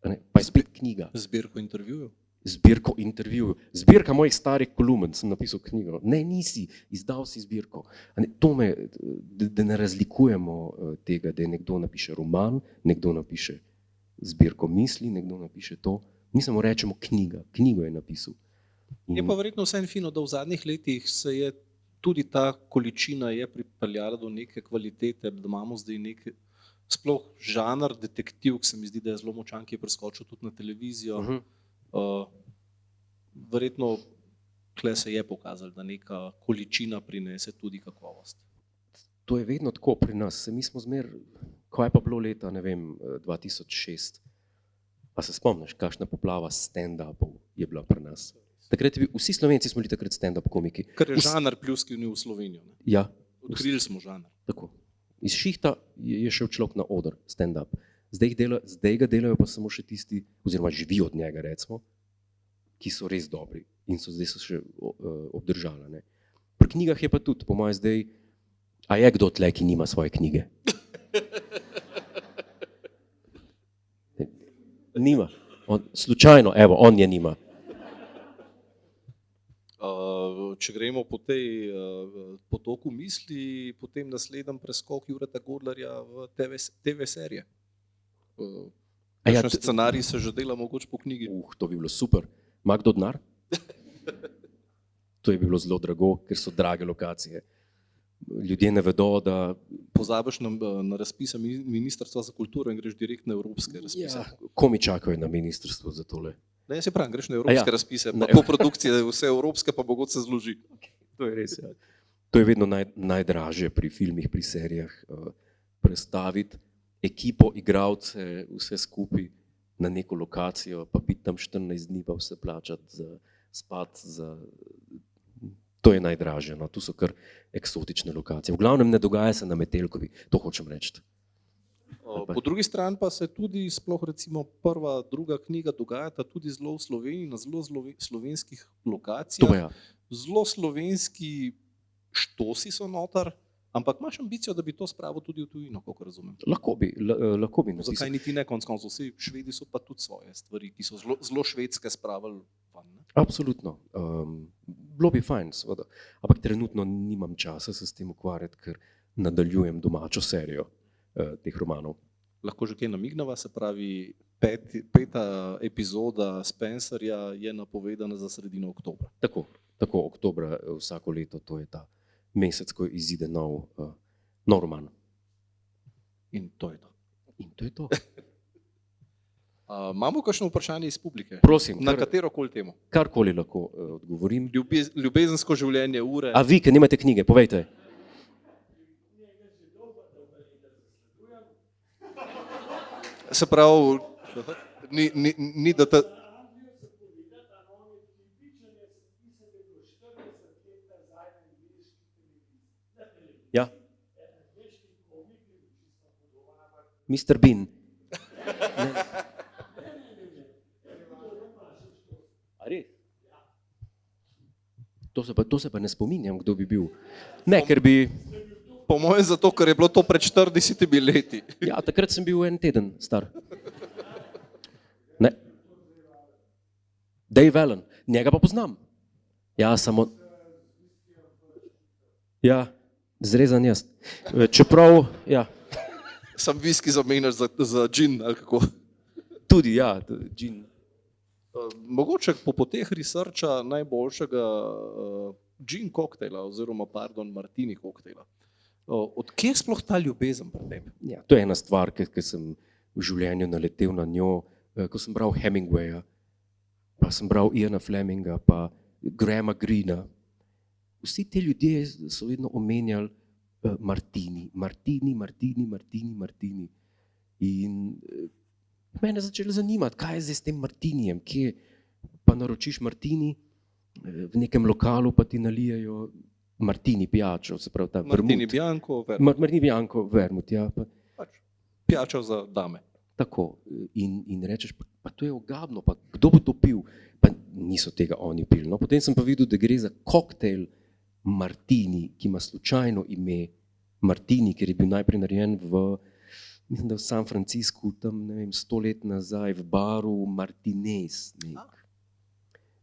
pa je spet knjiga. Zbirko intervjujev? Zbirko intervjujev. Zbirka mojih starih kolumen, sem napisal knjigo. Ne, nisi, izdal si zbirko. To me, da ne razlikujemo tega, da nekdo napiše roman, nekdo napiše zbirko misli, nekdo napiše to. Mi samo rečemo knjiga, knjigo je napisal. Je pa verjetno vseeno fino, da v zadnjih letih se je tudi ta količina je pripeljala do neke kvalitete, da imamo zdaj neke sploh žanr detektiv, ki se mi zdi, da je zelo močan, ki je preskočil tudi na televizijo. Verjetno tukaj se je pokazalo, da neka količina prinese tudi kakovost. To je vedno tako pri nas. Mi smo ko je pa bilo leta, ne vem, 2006, pa se spomniš, kakšna poplava stand-upov je bila pri nas. Takrat vsi Slovenci smo bili takrat stand-up komiki. Kar je žanr pljuskivni v Slovenijo. Ja. Odkrili smo žanr. Tako. Iz šihta je šel človek na oder, stand-up. Zdaj ga delajo pa samo še tisti, oziroma živijo od njega, recimo, ki so res dobri in zdaj so še obdržali. Pri knjigah je pa tudi, po mojem zdaj, a je kdo tle, ki nima svoje knjige? Nima. Slučajno, evo, on je nima. Če gremo po tej potoku misli, potem naslednji preskok Jureta Godlerja v TV serije. Kakšen scenarij se že dela mogoče po knjigi? To bi bilo super. Ima kdo denar? To je bilo zelo drago, ker so drage lokacije. Ljudje ne vedo, da... Pozabiš na razpise Ministrstva za kulturo in greš direkt na evropske razpise. Ja, komi čakajo na ministrstvo za tole? Ne, se pravi, greš na evropske razpise, pa koprodukcije, vse evropske, pa mogoče se zloži. To je res, ja. To je vedno najdražje pri filmih, pri serijah, prestaviti ekipo, igralce, vse skupaj na neko lokacijo, pa biti tam 14 dni, pa vse plačati za spat, to je najdražje, no. Tu so kar eksotične lokacije. V glavnem ne dogaja se na Metelkovi, to hočem reči. Po drugi strani pa se tudi sploh recimo prva, druga knjiga dogajata tudi zelo v Sloveniji, na zelo slovenskih lokacijah. Ja. Zelo slovenski štosi so notar, ampak imaš ambicijo, da bi to spravil tudi v tujino, kako razumem? Lahko bi napisal. Zakaj niti ne konec koncev? Vsi Švedi so pa tudi svoje stvari, ki so zelo švedske spravili van. Absolutno. Bilo bi fajn, seveda. Ampak trenutno nimam časa se s tem ukvarjati, ker nadaljujem domačo serijo teh romanov. Lahko že kaj namigneva, se pravi, peta epizoda Spencerja je napovedana za sredino oktobra. Tako oktobra vsako leto, to je ta mesec, ko izide nov roman. In to je to. Imamo kakšno vprašanje iz publike? Prosim. Na katerokoli temo? Karkoli lahko odgovorim. Ljubezensko življenje, ure. A vi, ki nimate knjige, povejte. Se pravi, ni da ta... Ja. Mr. Bean. A res? To se pa ne spominjam, kdo bi bil. Ne, ker bi... Po mojem zato, ker je bilo to pred 40 leti. Ja, takrat sem bil 1 teden star. Ne. Dave Allen, njega pa poznam. Ja, samo... Ja, zrezan jaz. Čeprav, ja, Sam viski zamenjaš za džin ali kako. tudi, ja, džin. Mogoče po poteh researcha najboljšega džin koktejla oziroma, martini koktejla. Odkje sploh ta ljubezen pri tebi? Ja, to je ena stvar, ki sem v življenju naletel na njo, ko sem bral Hemingwaya, pa sem bral Iana Fleminga, pa Grahama Greena. Vsi ti ljudje so vedno omenjali martini. In mene je začelo zanimati, kaj je zdaj s tem martinijem, kje pa naročiš martini, v nekem lokalu pa ti nalijajo martini pijačo, se pravi ta Martini vermut. Bianco, Martini Bianco, vermut, ja. pijača za dame. Tako, in rečeš, pa to je ogabno, pa kdo bo to pil? Pa niso tega oni pili. No, potem sem pa videl, da gre za koktejl martini, ki ima slučajno ime martini, ker je bil najprej narejen mislim, da v San Franciscu, tam, ne vem, 100 let nazaj, v baru Martinez nek.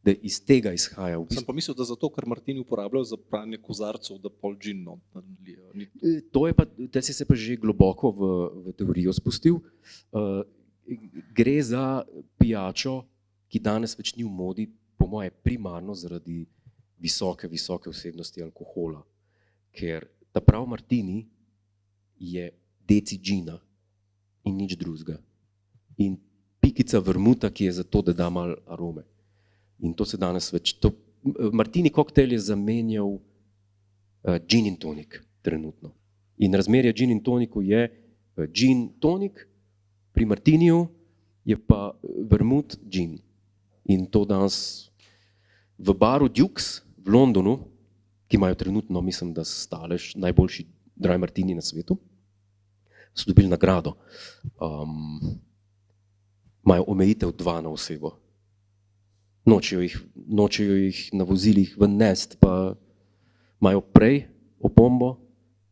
Da iz tega izhaja. V Sem bistvu, pa mislil, da zato, ker martini uporabljajo za pranje kozarcev, da pol džin nalijejo. to je pa, da si se pa že globoko v teorijo spustil. Gre za pijačo, ki danes več ni v modi, po moje primarno zaradi visoke vsebnosti alkohola. Ker ta prav martini je deci džina in nič drugega. In pikica vermuta, ki je zato, da da malo arome. In to se danes več... Martini koktejl je zamenjal gin in tonik trenutno. In razmerje gin in toniku je gin tonik, pri martiniju je pa vermut gin. In to danes v baru Dukes v Londonu, ki imajo trenutno, mislim, da stalež najboljši dry martini na svetu, so dobili nagrado. Imajo omejitev 2 na osebo. Nočejo jih na vozilih ven nest, pa imajo prej opombo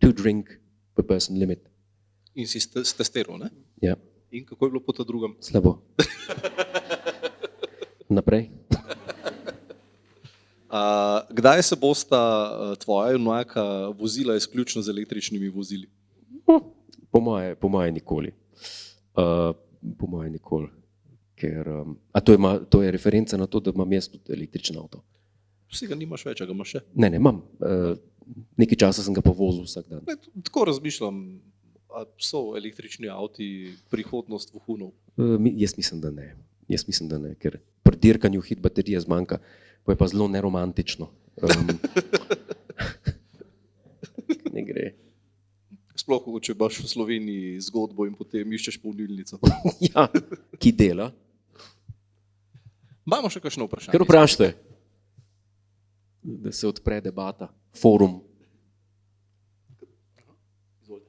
2 drink per person limit. In si testiral, ne? Ja, In kako je bilo po ta drugem? slabo. Naprej. Kdaj se bosta tvoja junaka vozila izključno z električnimi vozili? Po moje nikoli. Po moje nikoli. Ker, to je referenca na to, da imam jaz tudi električen avto. Vsega nimaš več, a ga imaš še? Ne, imam. Nekaj časa sem ga pa vozil vsak dan. Ne, tako razmišljam, a so električni avti prihodnost vohunov? Jaz mislim, da ne. Ker pri dirkanju hit baterija zmanjka, pa je pa zelo neromantično. Ne gre. Sploh, če baš v Sloveniji zgodbo in potem iščeš polnilnico. Ja, ki dela. Imamo še kakšno vprašanje? Ker vprašajte, da se odpre debata, forum. Izvolite.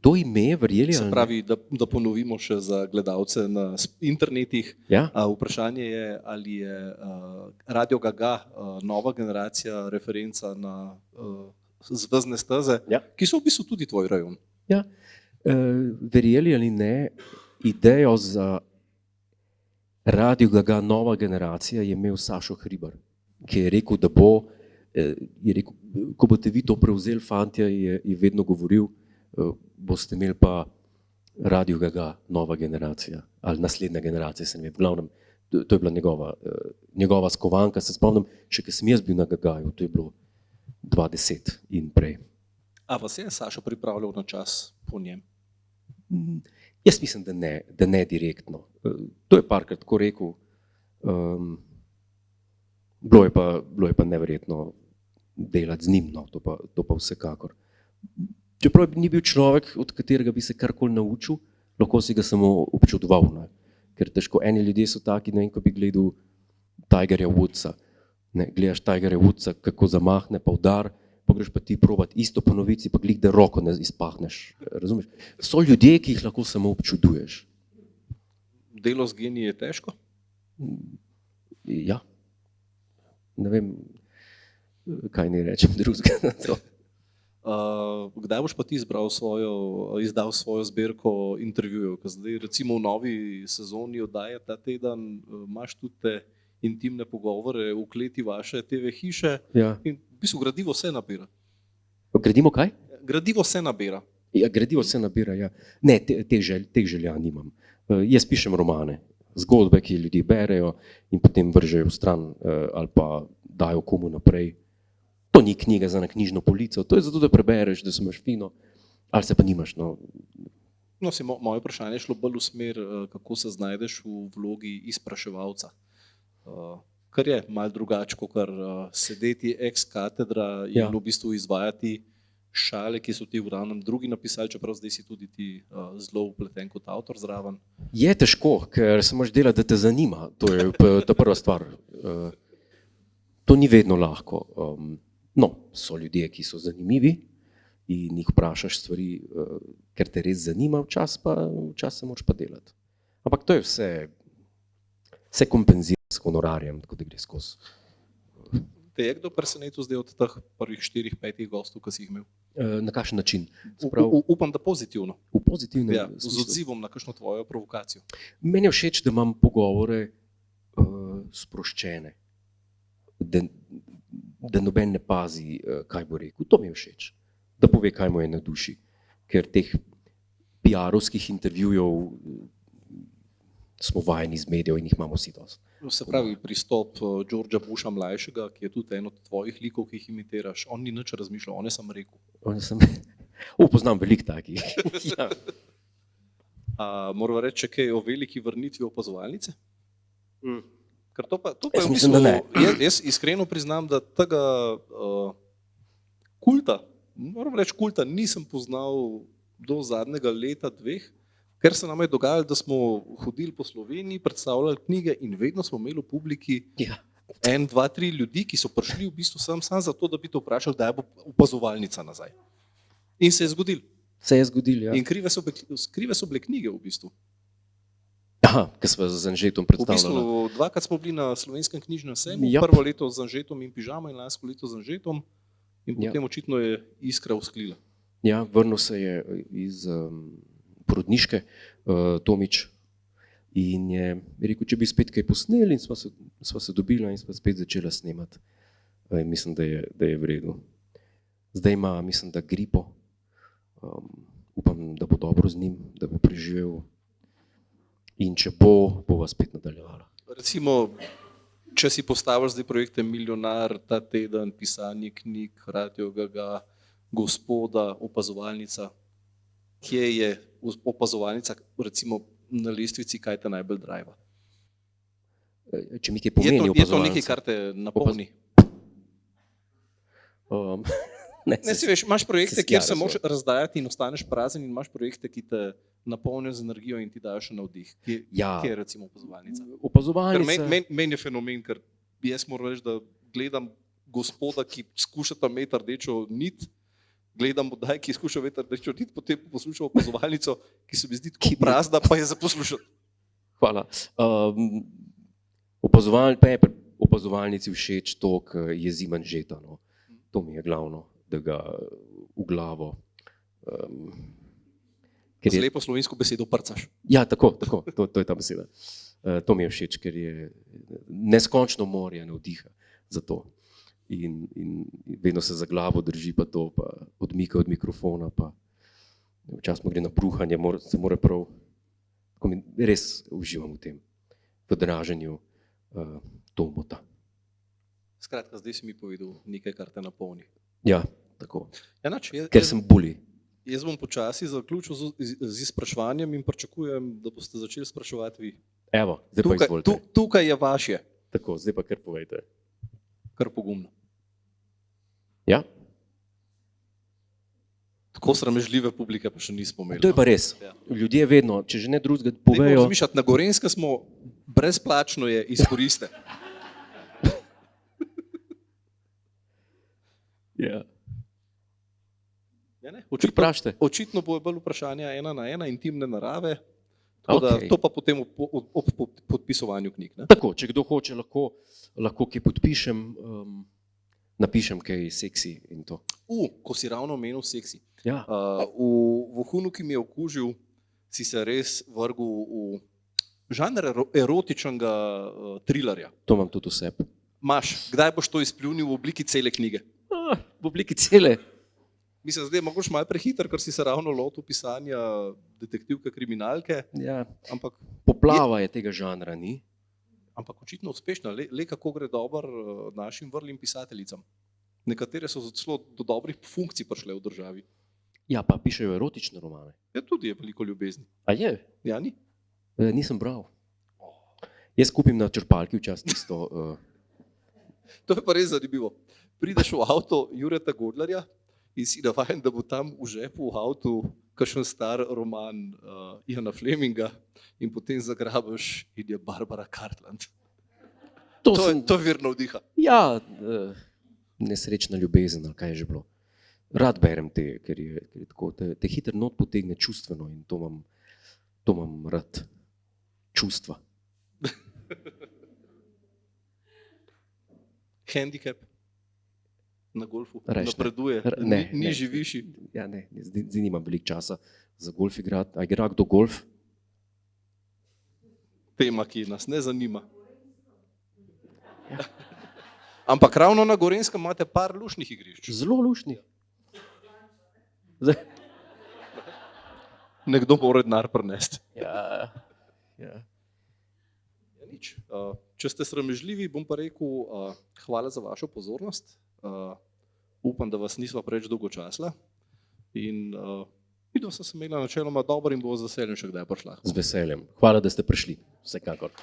To ime, verjeli? Se pravi, da ponovimo še za gledalce na internetih. Ja? Vprašanje je, ali je Radio Gaga nova generacija referenca na zvezne steze, Ja. ki so v bistvu tudi tvoj rajon. Ja. Verjeli ali ne, idejo za Radio Gaga nova generacija je imel Sašo Hribar, ki je rekel, da bo, ko boste vi to prevzeli, fantje, je vedno govoril, boste imeli pa Radio Gaga nova generacija ali naslednja generacija, se ne vem, v glavnem, to je bila njegova skovanka, se spomnim, še ko sem jaz bil na Gagaju, to je bilo 2010 in prej. A vas je Sašo pripravljal na čas po njem? Jaz mislim, da ne direktno. To je parkrat tako rekel. Bilo je pa neverjetno delati z njim, no, to pa vsekakor. Čeprav ni bil človek, od katerega bi se karkoli naučil, lahko si ga samo občudoval. Ne? Ker težko, eni ljudje so taki, ne vem, ko bi gledal Tigerja Woodsa. Ne, gledaš Tigerja Woodsa, kako zamahne, pa udar, pa greš pa ti probat isto ponoviti, pa glih, da roko ne izpahneš. Razumeš? So ljudje, ki jih lahko samo občuduješ. delo z geniji je težko? Ja. Ne vem, kaj ne rečem drugega na to. Kdaj boš pa ti izdal svojo zbirko intervjujev? Ker zdaj recimo v novi sezoni oddaje ta teden imaš tudi te intimne pogovore v kleti vaše TV hiše in v bistvu gradivo se nabira. Gradimo kaj? Gradivo se nabira. Ja, gradivo se nabira, ja. Ne, teh želja nimam. Jaz pišem romane, zgodbe, ki ljudje berejo in potem vržejo v stran ali pa dajo komu naprej. To ni knjiga za na knjižno polico, to je zato, da prebereš, da se imaš fino, ali se pa nimaš. No, moje vprašanje je šlo bolj v smer, kako se znajdeš v vlogi izpraševalca. Kar je malo drugače, kot sedeti ex katedra in v bistvu izvajati šale, ki so ti v glavnem drugi napisali, čeprav zdaj si tudi ti zelo vpleten kot avtor zraven. Je težko, ker se moraš delati, da te zanima. To je ta prva stvar. To ni vedno lahko. No, so ljudje, ki so zanimivi in jih vprašaš stvari, ker te res zanima, včasih se moraš pa delati. Ampak to je vse kompenzira s honorarjem, tako da gre skozi. Te je kdo presenetil zdaj od teh prvih 4-5 gostov, ki si jih imel? Na kakšen način? Upam, da pozitivno. V pozitivnem smislu. Z odzivom na kakšno tvojo provokacijo. Meni je všeč, da imam pogovore sproščene, da noben ne pazi, kaj bo rekel. To mi je všeč. Da pove, kaj mu je na duši. Ker teh PR-ovskih intervjujev smo vajeni iz medijev in jih imamo vsi dosti. Se pravi, pristop Georgea Busha mlajšega, ki je tudi en od tvojih likov, ki jih imitiraš, on ni nič razmišljal, on je samo rekel. Poznam veliko takih. Ja. Moramo reči kaj o veliki vrnitvi opazovalnice? Ker to pa jaz mislim, da ne. Jaz iskreno priznam, da tega kulta, moram reči kulta, nisem poznal do zadnjega leta, 2, ker se nam je dogajalo, da smo hodili po Sloveniji, predstavljali knjige in vedno smo imeli v publiki 1, 2, 3 ljudi, ki so prišli v bistvu samo zato, da bi te vprašali, kdaj bo opazovalnica nazaj. In se je zgodilo. Se je zgodilo, ja. In krive so bile knjige v bistvu. Aha, ker smo z Anžetom predstavljali. V bistvu 2-krat smo bili na Slovenskem knjižnem sejmu, prvo leto z Anžetom in Pižama in lansko leto z Anžetom in potem očitno je iskra usklila. Ja, vrnil se je iz porodniške Tomič in je rekel, če bi spet kaj posneli, in sva se dobila in sva spet začela snemati. Mislim, da je v redu. Zdaj ima, mislim, da gripo. Upam, da bo dobro z njim, da bo preživel. In če bova spet nadaljevala. Recimo, če si postaviš zdaj projekte Milijonar, Ta teden, pisanje knjig, Radio Gaga, Gospoda, opazovalnica, kje je opazovalnica recimo na lestvici, kaj te najbolj driva? Če mi kaj pomeni opazovalnica? Je to nekaj, kar te napolni? Ne, si veš, imaš projekte, kjer se moraš razdajati in ostaneš prazen, in imaš projekte, ki te napolnijo z energijo in ti dajo še navdih. Kje je recimo opazovalnica? Opazovalnica. Meni je fenomen, ker jaz moram reči, da gledam Gospoda, ki skuša tam imeti rdečo nit, gledam oddaj, ki skuša imeti rdečo nit, potem poslušam opazovalnico, ki se mi zdi tako prazna, pa je za poslušati. Hvala. Opazovalnici všeč to, ker je Ziman Žeta. No. To mi je glavno, da ga v glavo. Z lepo slovensko besedo prcaš. Ja, tako, to je ta beseda. To mi je všeč, ker je neskončno morje navdiha za to. In vedno se za glavo drži, pa to, pa odmika od mikrofona, pa včasih mu gre na bruhanje, se mora prav, res uživam v tem, v draženju Tomota. Skratka, zdaj si mi povedal nekaj, kar te napolni. Ja, tako. Ja, ker sem buli. Jaz bom počasi zaključil z izpraševanjem in pričakujem, da boste začeli spraševati vi. Evo, zdaj pa izvolite. Tukaj je vaše. Tako, zdaj pa kar povejte. Kar pogumno. Ja? Tako sramežljive publike pa še nismo imeli. To je pa res. Ja. Ljudje vedno, če že ne drugega povejo... Na Gorenjskem smo brezplačno je izkoriste. Ja. Ja, očitno bo bolj vprašanja 1 na 1, intimne narave. Okay. To pa potem ob podpisovanju knjig. Ne? Tako, če kdo hoče, lahko kaj podpišem, napišem kaj seksi in to. Ko si ravno omenil seksi. Ja. V vohunu, ki mi je okužil, si se res vrgel v žanr erotičnega trilerja. To imam tudi vse. Kdaj boš to izpljunil v obliki cele knjige? V obliki cele. Mislim, zdaj mogoče malo prehiter, ker si se ravno lotil pisanja detektivke, kriminalke. Ja. Ampak Poplava je tega žanra, ni? Ampak očitno uspešna. Le kako gre dobro našim vrlim pisateljicam. Nekatere so celo do dobrih funkcij prišle v državi. Ja, pa pišejo erotične romane. Ja, tudi je veliko ljubezni. A je? Ja, ni? Nisem bral. Jaz kupim na črpalki včasih tisto. To je pa res zanimivo. Prideš v avto Jureta Godlerja in si navajen, da bo tam v žepu v avtu kakšen star roman Iana Fleminga in potem zagrabiš in je Barbara Cartland. To je vir navdiha. Ja, nesrečna ljubezen, ali kaj je že bilo. Rad berem te, ker je tako, te hitro not potegne čustveno in to imam rad. Čustva. Handicap na golfu Reš, napreduje, ne, nižji, višji. Ja, ne, zdaj nimam veliko časa za golf igrati. A igra kdo golf? Tema, ki nas ne zanima. Ja. Ampak ravno na Gorenjskem imate par luštnih igrišč. Zelo luštnih. Nekdo mora denar prinesti. Ja. Ja, nič. Če ste sramežljivi, bom pa rekel hvala za vašo pozornost. Upam, da vas nisva preveč dolgočasila. In videl sem se imela načeloma dobro in bo z veseljem še kdaj prišla. Z veseljem. Hvala, da ste prišli. Vsekakor.